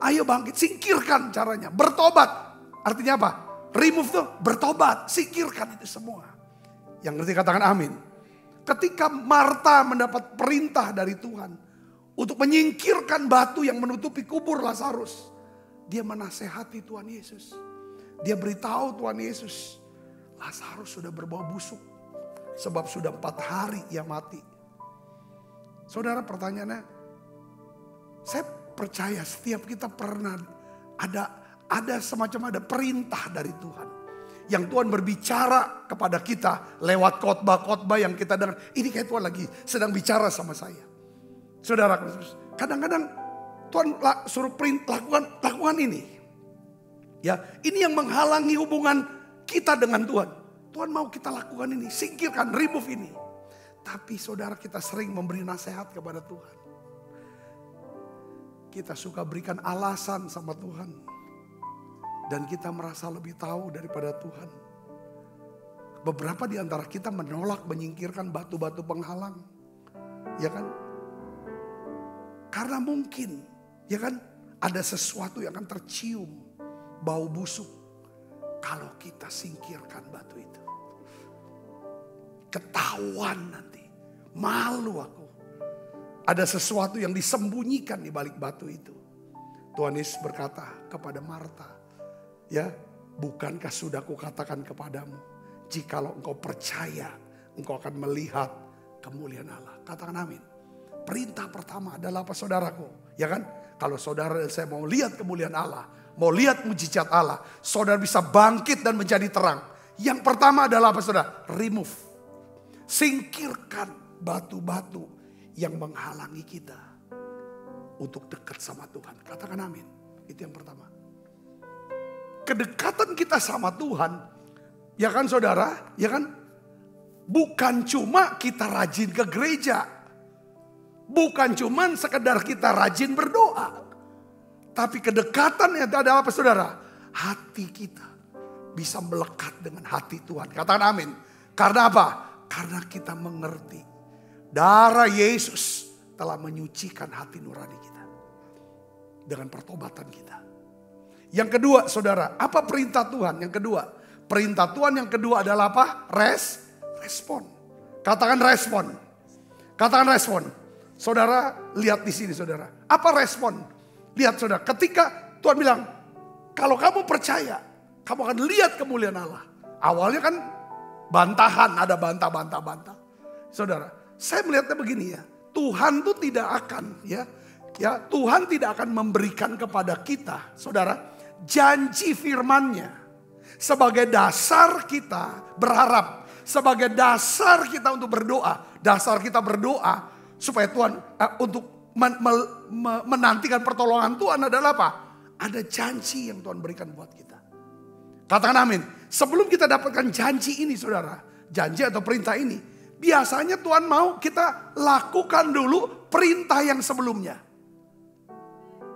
Ayo bangkit, singkirkan caranya. Bertobat. Artinya apa? Remove tuh, bertobat. Singkirkan itu semua. Yang ngerti katakan amin. Ketika Marta mendapat perintah dari Tuhan untuk menyingkirkan batu yang menutupi kubur Lazarus, dia menasehati Tuhan Yesus. Dia beritahu Tuhan Yesus, Lazarus sudah berbau busuk sebab sudah 4 hari ia mati. Saudara, pertanyaannya, saya percaya setiap kita pernah ada semacam ada perintah dari Tuhan. Yang Tuhan berbicara kepada kita lewat khotbah-khotbah yang kita dengar. Ini kayak Tuhan lagi sedang bicara sama saya. Saudara, kadang-kadang Tuhan suruh lakukan ini. Ya, ini yang menghalangi hubungan kita dengan Tuhan. Tuhan mau kita lakukan ini, singkirkan, remove ini. Tapi saudara, kita sering memberi nasihat kepada Tuhan. Kita suka berikan alasan sama Tuhan. Dan kita merasa lebih tahu daripada Tuhan. Beberapa di antara kita menolak menyingkirkan batu-batu penghalang. Ya kan? Karena mungkin, ya kan, ada sesuatu yang akan tercium bau busuk kalau kita singkirkan batu itu. Ketahuan nanti, malu aku. Ada sesuatu yang disembunyikan di balik batu itu. Tuhan Yesus berkata kepada Marta, ya, bukankah sudah kukatakan kepadamu, jikalau engkau percaya, engkau akan melihat kemuliaan Allah. Katakan amin. Perintah pertama adalah apa, saudaraku? Ya kan? Kalau saudara dan saya mau lihat kemuliaan Allah, mau lihat mujizat Allah, saudara bisa bangkit dan menjadi terang. Yang pertama adalah apa, saudara? Remove. Singkirkan batu-batu yang menghalangi kita untuk dekat sama Tuhan. Katakan amin. Itu yang pertama. Kedekatan kita sama Tuhan, ya kan saudara, ya kan, bukan cuma kita rajin ke gereja, bukan cuma sekedar kita rajin berdoa, tapi kedekatan itu adalah apa, saudara? Hati kita bisa melekat dengan hati Tuhan. Katakan amin. Karena apa? Karena kita mengerti darah Yesus telah menyucikan hati nurani kita dengan pertobatan kita. Yang kedua, saudara, apa perintah Tuhan? Yang kedua, perintah Tuhan yang kedua adalah apa? Respon. Katakan respon. Katakan respon. Saudara, lihat di sini, saudara. Apa respon? Lihat, saudara. Ketika Tuhan bilang, kalau kamu percaya, kamu akan lihat kemuliaan Allah. Awalnya kan bantahan, ada bantah. Saudara, saya melihatnya begini ya. Tuhan tuh tidak akan, ya Tuhan tidak akan memberikan kepada kita, saudara, janji firman-Nya sebagai dasar kita berharap, sebagai dasar kita untuk berdoa, dasar kita berdoa supaya Tuhan untuk menantikan pertolongan Tuhan adalah apa? Ada janji yang Tuhan berikan buat kita. Katakan amin. Sebelum kita dapatkan janji ini, saudara, janji atau perintah ini, biasanya Tuhan mau kita lakukan dulu perintah yang sebelumnya.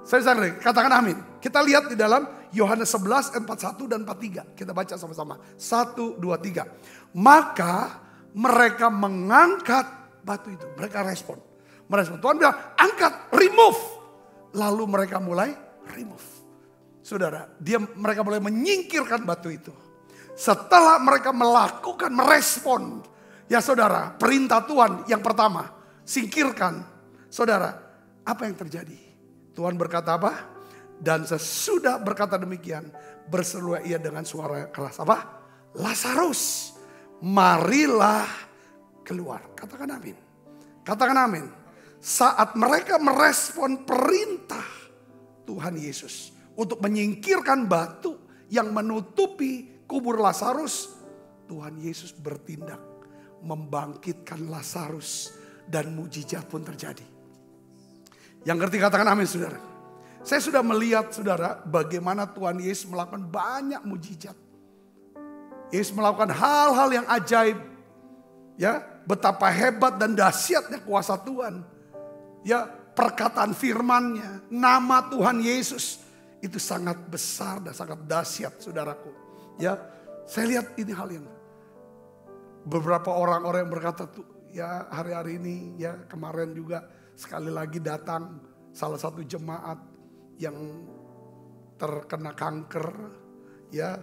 Saya katakan amin. Kita lihat di dalam Yohanes 11, 41 dan 43. Kita baca sama-sama. 1, 2, 3. Maka mereka mengangkat batu itu. Mereka respon. Tuhan bilang, angkat, remove. Lalu mereka mulai remove. Saudara, mereka mulai menyingkirkan batu itu. Setelah mereka melakukan, merespon. Ya saudara, perintah Tuhan yang pertama, singkirkan. Saudara, apa yang terjadi? Tuhan berkata apa? Dan sesudah berkata demikian, berserulah ia dengan suara keras. Apa? Lazarus, marilah keluar. Katakan amin. Katakan amin. Saat mereka merespon perintah Tuhan Yesus untuk menyingkirkan batu yang menutupi kubur Lazarus, Tuhan Yesus bertindak membangkitkan Lazarus dan mujizat pun terjadi. Yang ngerti katakan amin, saudara. Saya sudah melihat, saudara, bagaimana Tuhan Yesus melakukan banyak mujizat. Yesus melakukan hal-hal yang ajaib. Ya, betapa hebat dan dahsyatnya kuasa Tuhan. Ya, perkataan firman-Nya, nama Tuhan Yesus itu sangat besar dan sangat dahsyat, saudaraku. Ya, saya lihat ini hal yang beberapa orang-orang yang berkata tuh, ya hari-hari ini, ya kemarin juga sekali lagi datang salah satu jemaat yang terkena kanker, ya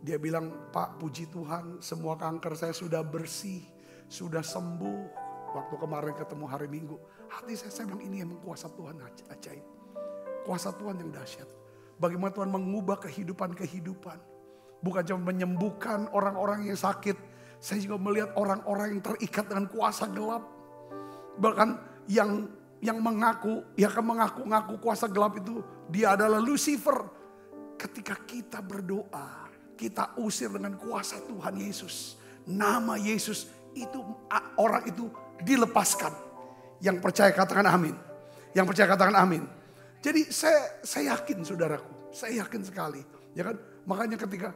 dia bilang, Pak puji Tuhan semua kanker saya sudah bersih, sudah sembuh. Waktu kemarin ketemu hari Minggu, hati saya bilang ini emang kuasa Tuhan ajaib. Kuasa Tuhan yang dahsyat. Bagaimana Tuhan mengubah kehidupan-kehidupan. Bukan cuma menyembuhkan orang-orang yang sakit. Saya juga melihat orang-orang yang terikat dengan kuasa gelap. Bahkan yang mengaku kuasa gelap itu dia adalah Lucifer. Ketika kita berdoa, kita usir dengan kuasa Tuhan Yesus. Nama Yesus itu, orang itu dilepaskan. Yang percaya katakan amin. Yang percaya katakan amin. Jadi saya yakin saudaraku, saya yakin sekali. Ya kan? Makanya ketika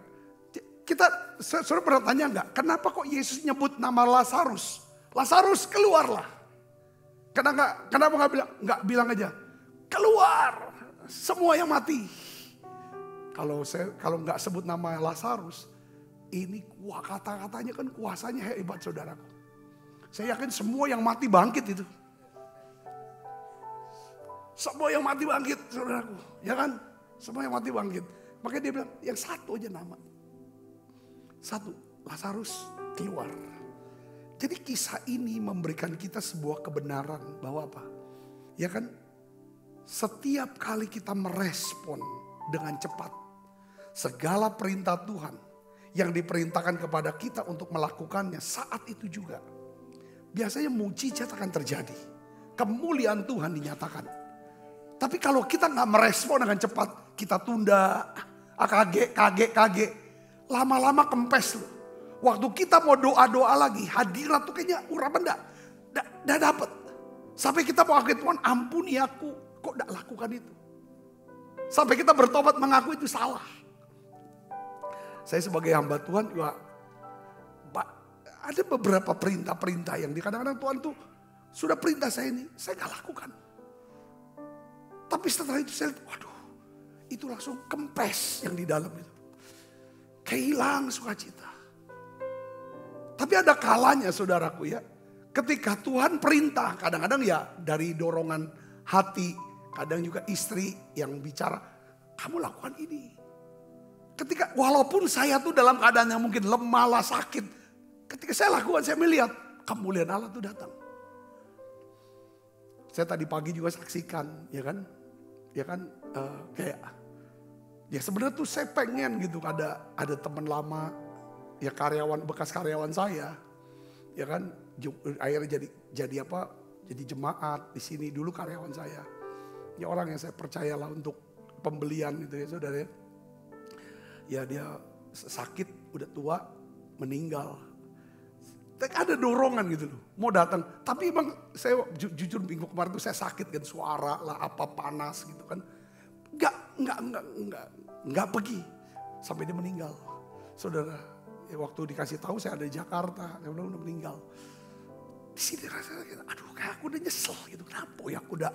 saudara pernah tanya enggak, kenapa kok Yesus nyebut nama Lazarus? Lazarus keluarlah. Kenapa enggak bilang aja, keluar semua yang mati. Kalau enggak sebut nama Lazarus, ini kata-katanya kan kuasanya hebat saudaraku. Saya yakin semua yang mati bangkit itu. Semua yang mati bangkit saudaraku, ya kan? Semua yang mati bangkit. Makanya dia bilang yang satu aja nama. Satu, Lazarus keluar. Jadi kisah ini memberikan kita sebuah kebenaran bahwa apa? Ya kan? Setiap kali kita merespon dengan cepat segala perintah Tuhan yang diperintahkan kepada kita untuk melakukannya saat itu juga. Biasanya mujizat akan terjadi. Kemuliaan Tuhan dinyatakan. Tapi kalau kita nggak merespon dengan cepat, kita tunda, kage, lama-lama kempes loh. Waktu kita mau doa-doa lagi, hadirat tuh kayaknya urapan nggak dapet. Sampai kita mau akhir Tuhan, ampuni aku, kok nggak lakukan itu. Sampai kita bertobat mengaku itu salah. Saya sebagai hamba Tuhan juga, ada beberapa perintah-perintah yang kadang-kadang Tuhan tuh sudah perintah saya ini, saya nggak lakukan. Tapi setelah itu saya lihat, waduh, itu langsung kempes yang di dalam itu. Kehilang sukacita. Tapi ada kalanya saudaraku ya, ketika Tuhan perintah, kadang-kadang ya dari dorongan hati, kadang juga istri yang bicara, kamu lakukan ini. Ketika walaupun saya tuh dalam keadaan yang mungkin lemah lah, sakit, ketika saya lakukan, saya melihat kemuliaan Allah tuh datang. Saya tadi pagi juga saksikan, ya kan? Kayak ya sebenarnya tuh saya pengen gitu ada teman lama, ya bekas karyawan saya, ya kan? Akhirnya jadi jemaat di sini, dulu karyawan saya. Ya orang yang saya percayalah untuk pembelian itu ya saudara. Ya dia sakit, udah tua, meninggal. Ada dorongan gitu loh, mau datang. Tapi emang saya jujur minggu kemarin tuh saya sakit kan, suara lah apa panas gitu kan. Enggak pergi sampai dia meninggal. Saudara, ya waktu dikasih tahu saya ada di Jakarta, dia udah meninggal. Di sini rasanya, aduh kayak aku udah nyesel gitu, kenapa ya aku udah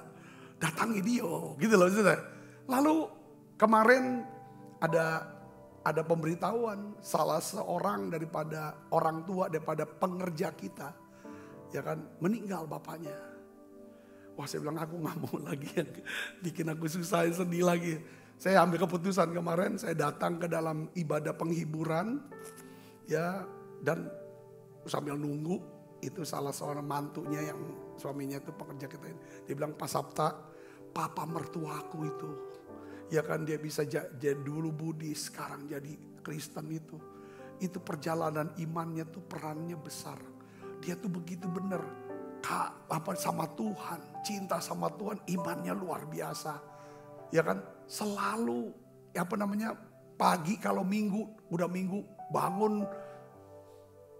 datangi dia gitu loh. Saudara. Lalu kemarin ada pemberitahuan salah seorang daripada orang tua, daripada pengerja kita, ya kan, meninggal bapaknya. Wah saya bilang aku gak mau lagi yang bikin aku susah, sedih lagi. Saya ambil keputusan kemarin, saya datang ke dalam ibadah penghiburan, ya, dan sambil nunggu, itu salah seorang mantunya yang suaminya itu pekerja kita ini. Dia bilang, Pak Sabta, papa mertuaku itu, ya kan dia bisa jadi dulu Buddhis, sekarang jadi Kristen itu. Itu perjalanan imannya tuh perannya besar. Dia tuh begitu bener sama Tuhan, cinta sama Tuhan, imannya luar biasa. Ya kan selalu pagi kalau udah minggu bangun.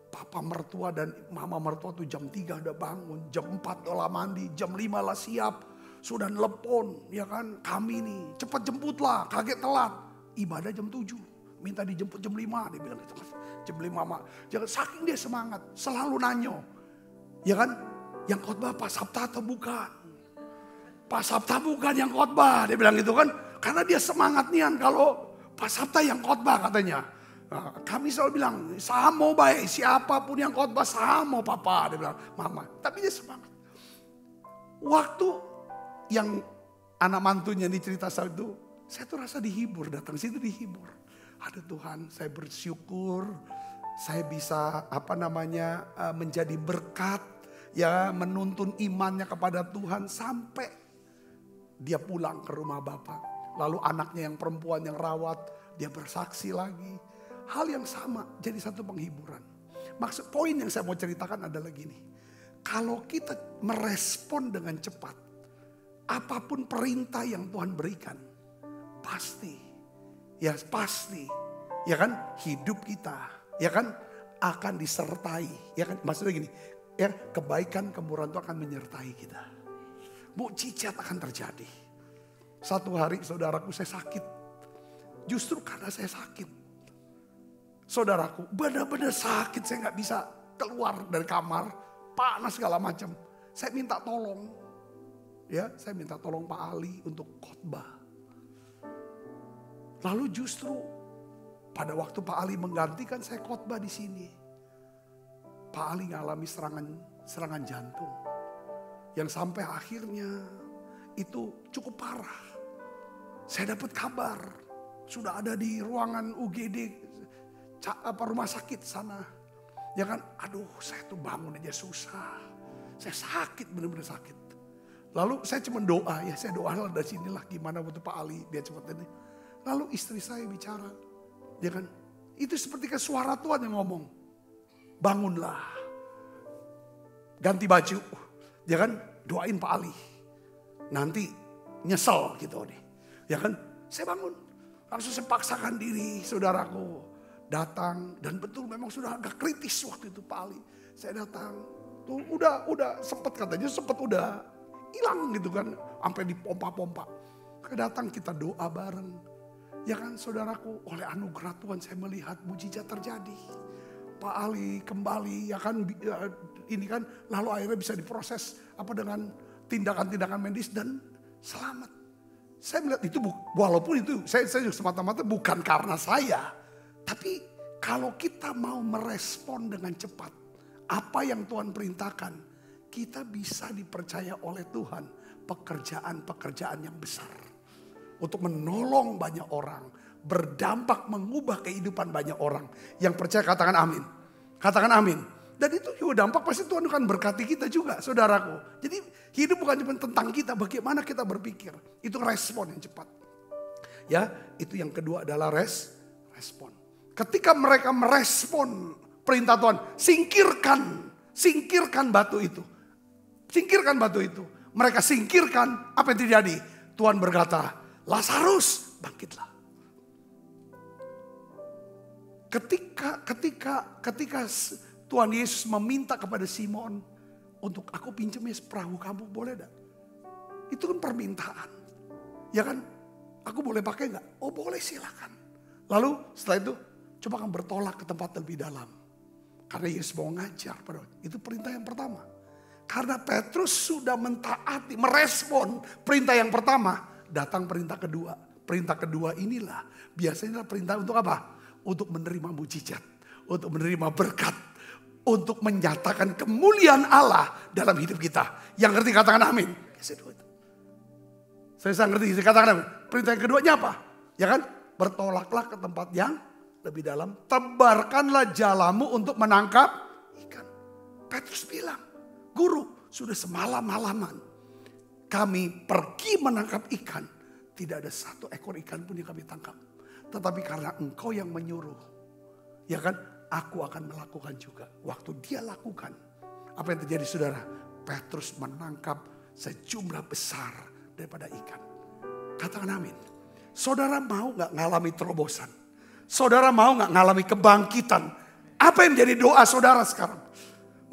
Papa mertua dan mama mertua tuh jam 3 udah bangun, jam 4 olah mandi, jam 5 lah siap. Sudah nelpon, ya kan, kami nih cepat jemputlah, kaget telat. Ibadah jam 7, minta dijemput jam 5, dia bilang gitu. Jam 5, Mak. Jangan, saking dia semangat, selalu nanyo. Ya kan, yang khotbah Pak Sabta atau bukan? Pak Sabta bukan yang khotbah, dia bilang gitu kan. Karena dia semangat nian kalau Pak Sabta yang khotbah katanya. Nah, kami selalu bilang, sama baik siapapun yang khotbah sama papa. Dia bilang, mama. Tapi dia semangat. Waktu yang anak mantunya dicerita saat itu, saya tuh rasa dihibur, datang situ dihibur. Aduh Tuhan, saya bersyukur saya bisa menjadi berkat, ya menuntun imannya kepada Tuhan sampai dia pulang ke rumah Bapak. Lalu anaknya yang perempuan yang rawat, dia bersaksi lagi. Hal yang sama jadi satu penghiburan. Maksud poin yang saya mau ceritakan adalah gini. Kalau kita merespon dengan cepat, apapun perintah yang Tuhan berikan, pasti, ya kan hidup kita, ya kan akan disertai, ya kan maksudnya gini, ya kebaikan kemurahan itu akan menyertai kita. Mukjizat akan terjadi. Satu hari saudaraku saya sakit. Justru karena saya sakit. Saudaraku benar-benar sakit. Saya gak bisa keluar dari kamar. Panas segala macam. Saya minta tolong. Ya, saya minta tolong Pak Ali untuk khotbah. Lalu justru pada waktu Pak Ali menggantikan saya khotbah di sini. Pak Ali ngalami serangan jantung. Yang sampai akhirnya itu cukup parah. Saya dapat kabar, sudah ada di ruangan UGD, rumah sakit sana. Ya kan, aduh saya tuh bangun aja susah. Saya sakit, benar-benar sakit. Lalu saya cuma doa, ya saya doa dari sinilah gimana butuh Pak Ali, biar cepat ini. Lalu istri saya bicara, ya kan, itu seperti ke suara Tuhan yang ngomong. Bangunlah, ganti baju, ya kan, doain Pak Ali. Nanti nyesel gitu nih. Ya kan, saya bangun. Langsung saya paksakan diri, saudaraku. Datang, dan betul memang sudah agak kritis waktu itu Pak Ali. Saya datang, tuh udah sempet katanya, udah hilang gitu kan. Sampai dipompa-pompa. Datang kita doa bareng. Ya kan saudaraku, oleh anugerah Tuhan saya melihat mujizat terjadi. Pak Ali kembali, ya kan ini kan, lalu akhirnya bisa diproses dengan tindakan-tindakan medis dan selamat. Saya melihat itu walaupun itu saya semata-mata bukan karena saya. Tapi kalau kita mau merespon dengan cepat apa yang Tuhan perintahkan, kita bisa dipercaya oleh Tuhan pekerjaan-pekerjaan yang besar. Untuk menolong banyak orang, berdampak mengubah kehidupan banyak orang. Yang percaya katakan amin. Katakan amin. Dan itu juga dampak pasti Tuhan akan berkati kita juga, saudaraku. Jadi hidup bukan cuma tentang kita, bagaimana kita berpikir. Itu respon yang cepat. Ya, itu yang kedua adalah respon. Ketika mereka merespon perintah Tuhan, singkirkan batu itu. Singkirkan batu itu. Mereka singkirkan, apa yang terjadi? Tuhan berkata, Lazarus bangkitlah. Ketika Tuhan Yesus meminta kepada Simon untuk aku pinjam perahu kamu, boleh enggak? Itu kan permintaan. Ya kan? Aku boleh pakai enggak? Oh boleh, silakan. Lalu setelah itu coba kamu bertolak ke tempat lebih dalam. Karena Yesus mau ngajar. Itu perintah yang pertama. Karena Petrus sudah mentaati, merespon perintah yang pertama. Datang perintah kedua. Perintah kedua inilah biasanya perintah untuk apa? Untuk menerima mujizat. Untuk menerima berkat. Untuk menyatakan kemuliaan Allah dalam hidup kita. Yang ngerti katakan amin. Saya ngerti, saya katakan amin. Perintah yang keduanya apa? Ya kan? Bertolaklah ke tempat yang lebih dalam. Tebarkanlah jalamu untuk menangkap ikan. Petrus bilang, Guru, sudah semalam-malaman kami pergi menangkap ikan. Tidak ada satu ekor ikan pun yang kami tangkap. Tetapi karena engkau yang menyuruh. Ya kan? Aku akan melakukan juga. Waktu dia lakukan. Apa yang terjadi saudara? Petrus menangkap sejumlah besar daripada ikan. Katakan amin. Saudara mau gak ngalami terobosan? Saudara mau gak ngalami kebangkitan? Apa yang menjadi doa saudara sekarang?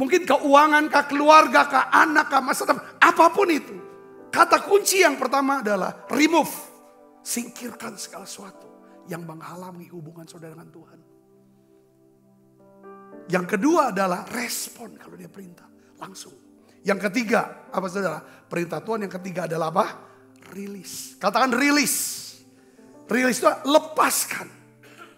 Mungkin keuangan, keluarga, anak, masa depan, apapun itu. Kata kunci yang pertama adalah remove. Singkirkan segala sesuatu yang menghalangi hubungan saudara dengan Tuhan. Yang kedua adalah respon kalau dia perintah. Langsung. Yang ketiga, apa saudara? Perintah Tuhan yang ketiga adalah apa? Rilis. Katakan rilis. Rilis itu lepaskan.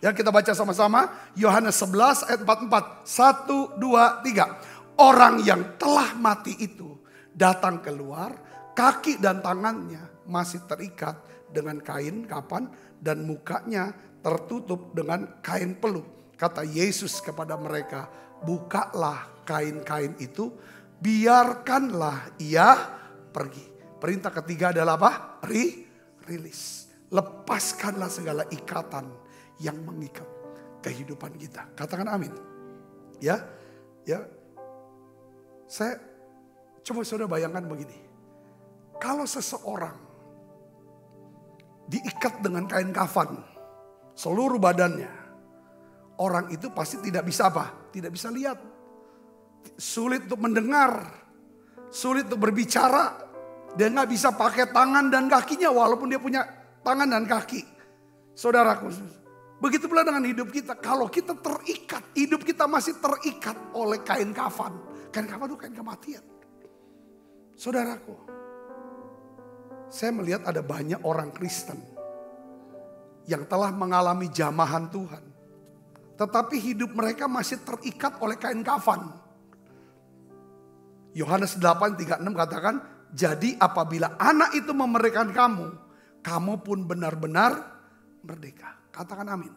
Ya, kita baca sama-sama Yohanes 11 ayat 44. 1, 2, 3. Orang yang telah mati itu datang keluar, kaki dan tangannya masih terikat dengan kain kafan dan mukanya tertutup dengan kain peluh. Kata Yesus kepada mereka, bukalah kain-kain itu, biarkanlah ia pergi. Perintah ketiga adalah apa? Rilis. Lepaskanlah segala ikatan yang mengikat kehidupan kita. Katakan amin. Ya. Saya coba saudara bayangkan begini. Kalau seseorang diikat dengan kain kafan seluruh badannya, orang itu pasti tidak bisa apa? Tidak bisa lihat. Sulit untuk mendengar, sulit untuk berbicara. Dia nggak bisa pakai tangan dan kakinya walaupun dia punya tangan dan kaki. Saudaraku, begitu pula dengan hidup kita. Kalau kita terikat, hidup kita masih terikat oleh kain kafan. Kain kafan itu kain kematian. Saudaraku, saya melihat ada banyak orang Kristen yang telah mengalami jamahan Tuhan. Tetapi hidup mereka masih terikat oleh kain kafan. Yohanes 8:36 katakan, jadi apabila anak itu memerdekakan kamu, kamu pun benar-benar merdeka. Katakan amin.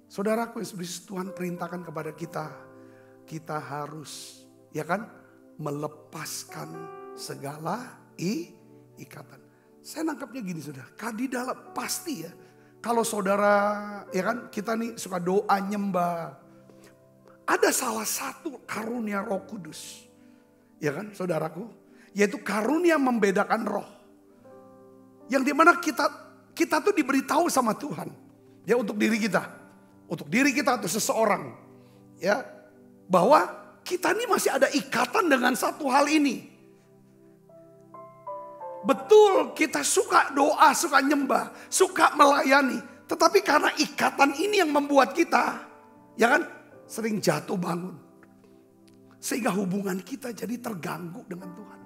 Saudaraku, Yesus Tuhan perintahkan kepada kita, kita harus, ya kan, melepaskan segala ikatan. Saya nangkapnya gini saudara, di dalam pasti ya, kalau saudara, ya kan, kita nih suka doa nyembah. Ada salah satu karunia Roh Kudus, ya kan saudaraku, yaitu karunia membedakan roh. Yang dimana kita tuh diberitahu sama Tuhan. Ya untuk diri kita atau seseorang, ya, bahwa kita ini masih ada ikatan dengan satu hal ini. Betul, kita suka doa, suka nyembah, suka melayani, tetapi karena ikatan ini yang membuat kita, ya kan, sering jatuh bangun, sehingga hubungan kita jadi terganggu dengan Tuhan.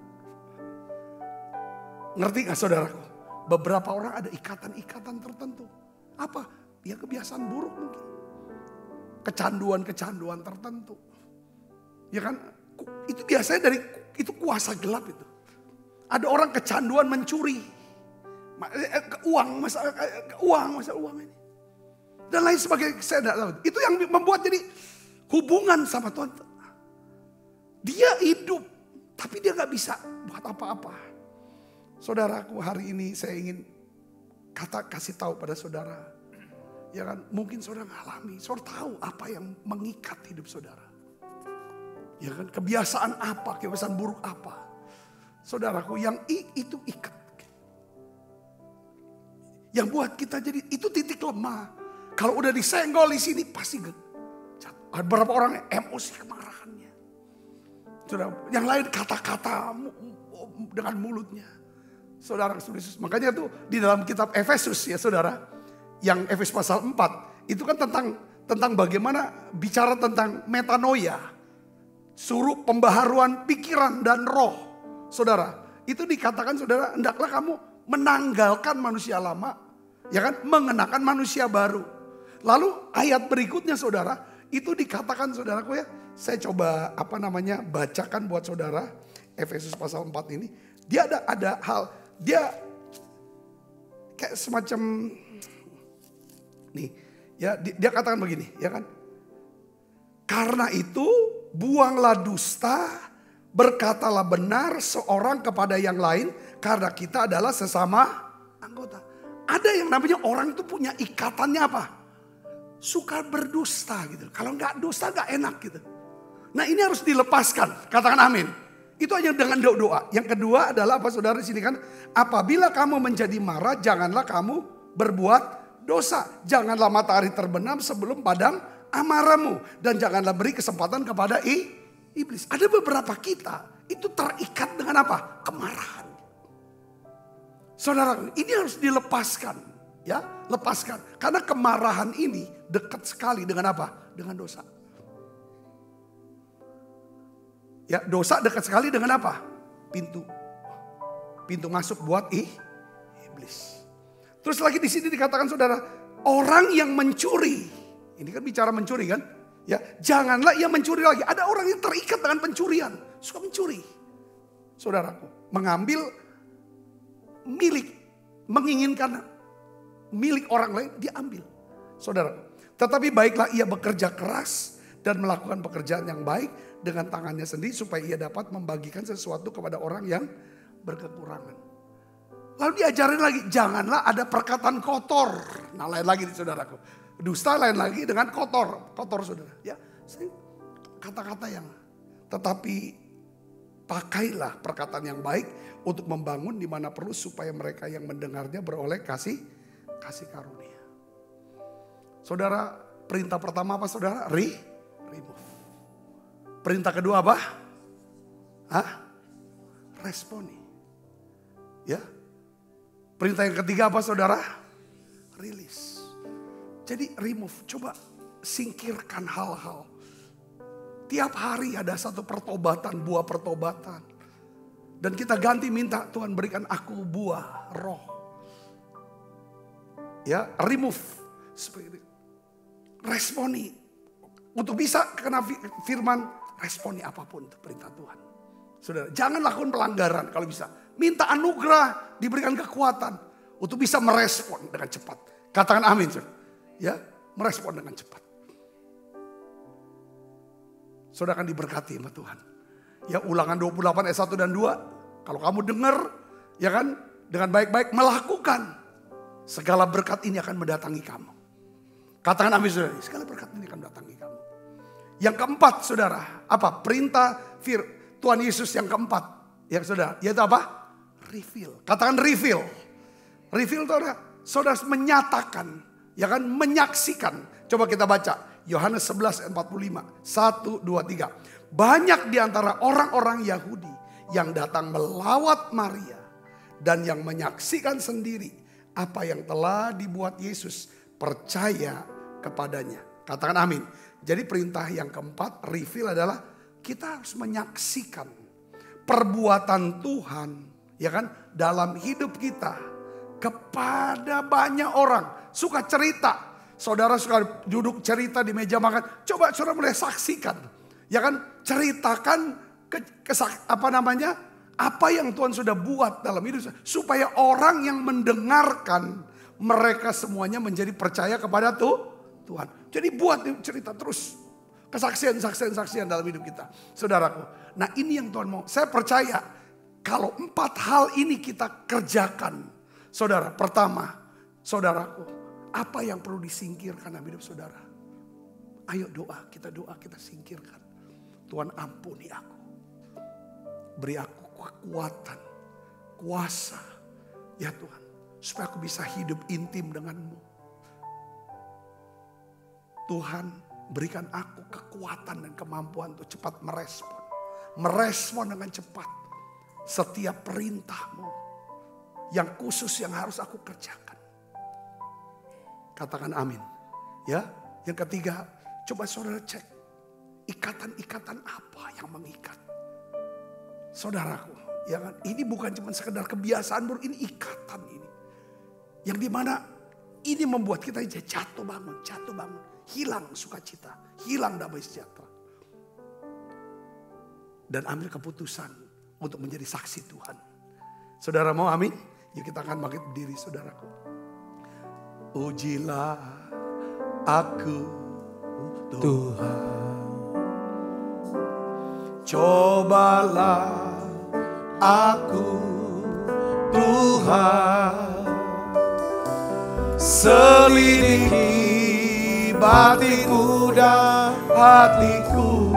Ngerti gak saudaraku? Beberapa orang ada ikatan-ikatan tertentu. Apa? Ya kebiasaan buruk mungkin. Kecanduan-kecanduan tertentu. Ya kan? Itu biasanya dari itu kuasa gelap itu. Ada orang kecanduan mencuri. Masalah uang ini. Dan lain sebagainya, saya tidak tahu. Itu yang membuat jadi hubungan sama Tuhan. Dia hidup, tapi dia gak bisa buat apa-apa. Saudaraku, hari ini saya ingin kasih tahu pada saudara. Ya kan, mungkin saudara ngalami, saudara tahu apa yang mengikat hidup saudara. Ya kan, kebiasaan apa, kebiasaan buruk apa. Saudaraku, yang itu ikat. Yang buat kita jadi, itu titik lemah. Kalau udah disenggol di sini pasti jatuh. Ada beberapa orang emosi kemarahannya. Saudara, yang lain kata-kata dengan mulutnya. Saudara, makanya tuh di dalam kitab Efesus ya saudara. Yang Efesus pasal 4 itu kan tentang bagaimana bicara tentang metanoia, suruh pembaharuan pikiran dan roh. Saudara, itu dikatakan saudara, hendaklah kamu menanggalkan manusia lama, ya kan, mengenakan manusia baru. Lalu ayat berikutnya saudara, itu dikatakan saudaraku ya, saya coba bacakan buat saudara Efesus pasal 4 ini. Dia ada hal, dia kayak semacam nih, ya dia katakan begini, ya kan? Karena itu buanglah dusta, berkatalah benar seorang kepada yang lain, karena kita adalah sesama anggota. Ada yang namanya orang itu punya ikatannya apa? Suka berdusta gitu. Kalau nggak dusta nggak enak gitu. Nah ini harus dilepaskan. Katakan amin. Itu hanya dengan doa. Yang kedua adalah apa saudara di sini kan? Apabila kamu menjadi marah, janganlah kamu berbuat dosa. Janganlah matahari terbenam sebelum padam amarahmu. Dan janganlah beri kesempatan kepada iblis. Ada beberapa kita itu terikat dengan apa? Kemarahan. Saudara, ini harus dilepaskan. Ya, lepaskan. Karena kemarahan ini dekat sekali dengan apa? Dengan dosa. Ya, dosa dekat sekali dengan apa? Pintu masuk buat iblis. Terus lagi di sini dikatakan saudara, orang yang mencuri. Ini kan bicara mencuri kan? Ya, janganlah ia mencuri lagi. Ada orang yang terikat dengan pencurian, suka mencuri. Saudaraku, mengambil milik, menginginkan milik orang lain, dia ambil. Saudara, tetapi baiklah ia bekerja keras dan melakukan pekerjaan yang baik dengan tangannya sendiri supaya ia dapat membagikan sesuatu kepada orang yang berkekurangan. Lalu diajarin lagi, janganlah ada perkataan kotor. Nah, lain lagi nih saudaraku. Dusta lain lagi dengan kotor. Kotor saudara. Ya, kata-kata yang. Tetapi pakailah perkataan yang baik untuk membangun di mana perlu supaya mereka yang mendengarnya beroleh kasih karunia. Saudara, perintah pertama apa saudara? Remove. Perintah kedua apa? Responi. Ya. Perintah yang ketiga apa saudara? Release. Jadi remove, coba singkirkan hal-hal. Tiap hari ada satu pertobatan, buah pertobatan. Dan kita ganti minta, Tuhan berikan aku buah roh. Ya, remove. Responi. Untuk bisa kena firman, responi apapun untuk perintah Tuhan. Saudara, jangan lakukan pelanggaran kalau bisa. Minta anugerah, diberikan kekuatan untuk bisa merespon dengan cepat. Katakan amin, saudara. Ya, merespon dengan cepat. Saudara akan diberkati sama Tuhan. Ya, Ulangan 28 ayat 1 dan 2. Kalau kamu dengar, ya kan, dengan baik-baik melakukan, segala berkat ini akan mendatangi kamu. Katakan amin, saudara. Segala berkat ini akan mendatangi kamu. Yang keempat, saudara, apa? Perintah Tuhan Yesus yang keempat, ya saudara, yaitu apa? Reveal. Katakan reveal. Reveal itu ada, saudara menyatakan, ya kan, menyaksikan. Coba kita baca Yohanes 11 ayat 45. 1, 2, 3. Banyak di antara orang-orang Yahudi yang datang melawat Maria dan yang menyaksikan sendiri apa yang telah dibuat Yesus, percaya kepadanya. Katakan amin. Jadi perintah yang keempat, reveal, adalah kita harus menyaksikan perbuatan Tuhan, ya kan, dalam hidup kita kepada banyak orang. Suka cerita, saudara suka duduk cerita di meja makan. Coba saudara mulai saksikan, ya kan, ceritakan apa yang Tuhan sudah buat dalam hidup, supaya orang yang mendengarkan mereka semuanya menjadi percaya kepada Tuhan. Jadi buat cerita terus. Kesaksian dalam hidup kita. Saudaraku. Nah, ini yang Tuhan mau. Saya percaya kalau 4 hal ini kita kerjakan. Saudara, pertama, saudaraku, apa yang perlu disingkirkan dalam hidup saudara? Ayo doa, kita singkirkan. Tuhan ampuni aku. Beri aku kekuatan, kuasa. Ya Tuhan, supaya aku bisa hidup intim denganmu. Tuhan, berikan aku kekuatan dan kemampuan untuk cepat merespon. Merespon dengan cepat setiap perintahmu yang khusus yang harus aku kerjakan. Katakan amin. Ya, yang ketiga, coba saudara cek ikatan-ikatan apa yang mengikat. Saudaraku, ya kan? Ini bukan cuma sekedar kebiasaan, bro. Ini ikatan ini. Yang dimana ini membuat kita jatuh bangun. Hilang sukacita, hilang damai sejahtera. Dan ambil keputusan untuk menjadi saksi Tuhan. Saudara mau amin? Yuk kita akan bangkit berdiri, saudaraku. Ujilah aku Tuhan. Cobalah aku Tuhan. Selidiki batinku dan hatiku,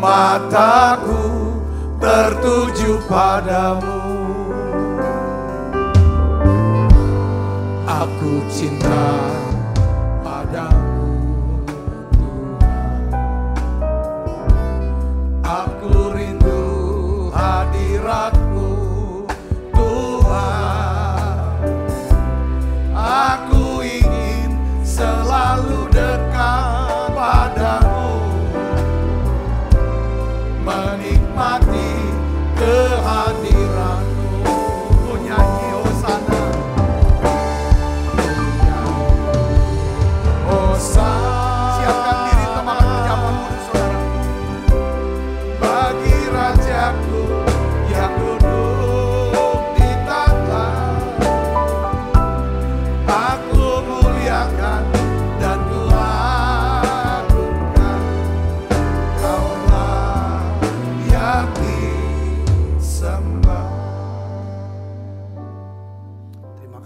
mataku tertuju padamu. Aku cinta padamu Tuhan. Aku rindu hadiratmu Tuhan. Aku ingin selalu dekat padamu, menikmati kehadiranmu. Nyanyi hosana.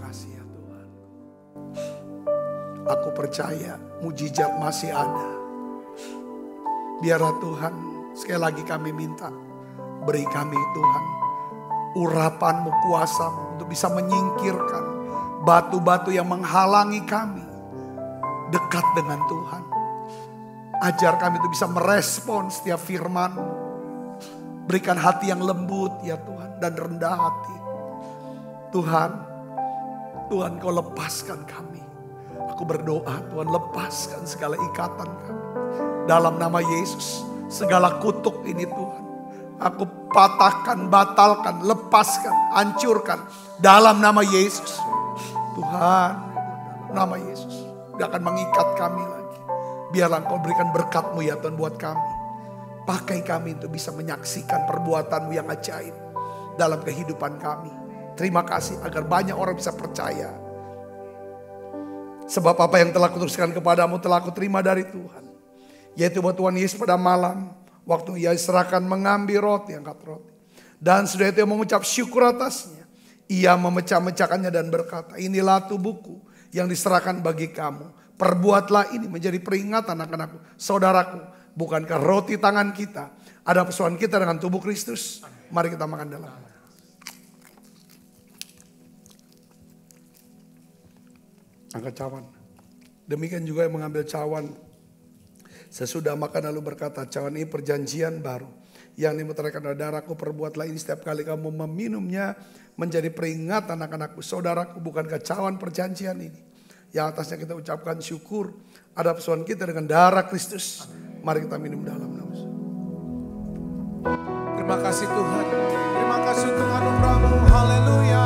kasih ya Tuhan. Aku percaya mujizat masih ada. Biarlah Tuhan, sekali lagi kami minta, beri kami Tuhan urapan-Mu, kuasa-Mu untuk bisa menyingkirkan batu-batu yang menghalangi kami dekat dengan Tuhan. Ajar kami untuk bisa merespon setiap firman-Mu. Berikan hati yang lembut ya Tuhan dan rendah hati. Tuhan, Kau lepaskan kami. Aku berdoa Tuhan, lepaskan segala ikatan kami. Dalam nama Yesus, segala kutuk ini Tuhan, aku patahkan, batalkan, lepaskan, hancurkan. Dalam nama Yesus. Tuhan, nama Yesus gak akan mengikat kami lagi. Biarlah Engkau berikan berkat-Mu ya Tuhan buat kami. Pakai kami untuk bisa menyaksikan perbuatan-Mu yang ajaib dalam kehidupan kami. Terima kasih agar banyak orang bisa percaya. Sebab apa yang telah kuteruskan kepadamu telah kuterima dari Tuhan. Yaitu bahwa Tuhan Yesus pada malam, waktu Ia diserahkan mengambil roti, angkat roti. Dan sudah itu mengucap syukur atasnya. Ia memecah-mecahkannya dan berkata, inilah tubuhku yang diserahkan bagi kamu. Perbuatlah ini menjadi peringatan anak-anakku, saudaraku. Bukankah roti tangan kita ada persoalan kita dengan tubuh Kristus? Mari kita makan dalam. Angkat cawan. Demikian juga yang mengambil cawan. Sesudah makan lalu berkata, cawan ini perjanjian baru. Yang dimeteraikan adalah darahku, perbuatlah ini setiap kali kamu meminumnya menjadi peringatan anak-anakku. Saudaraku, bukankah cawan perjanjian ini yang atasnya kita ucapkan syukur ada persoalan kita dengan darah Kristus. Mari kita minum dalam nama Yesus. Terima kasih Tuhan. Terima kasih untuk anugerah-Mu. Haleluya.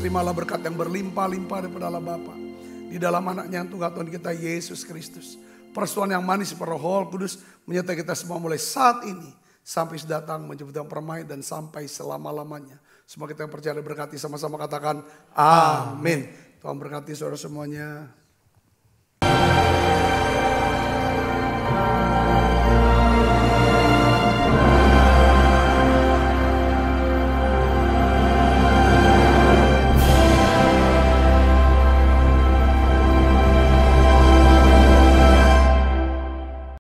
Terimalah berkat yang berlimpah-limpah daripada Allah Bapa di dalam anaknya yang tunggal Tuhan kita Yesus Kristus. Persoalan yang manis seperti Roh Kudus menyertai kita semua mulai saat ini sampai datang menjemput yang permai dan sampai selama-lamanya. Semua kita yang percaya berkati sama-sama katakan amin. Tuhan berkati saudara semuanya.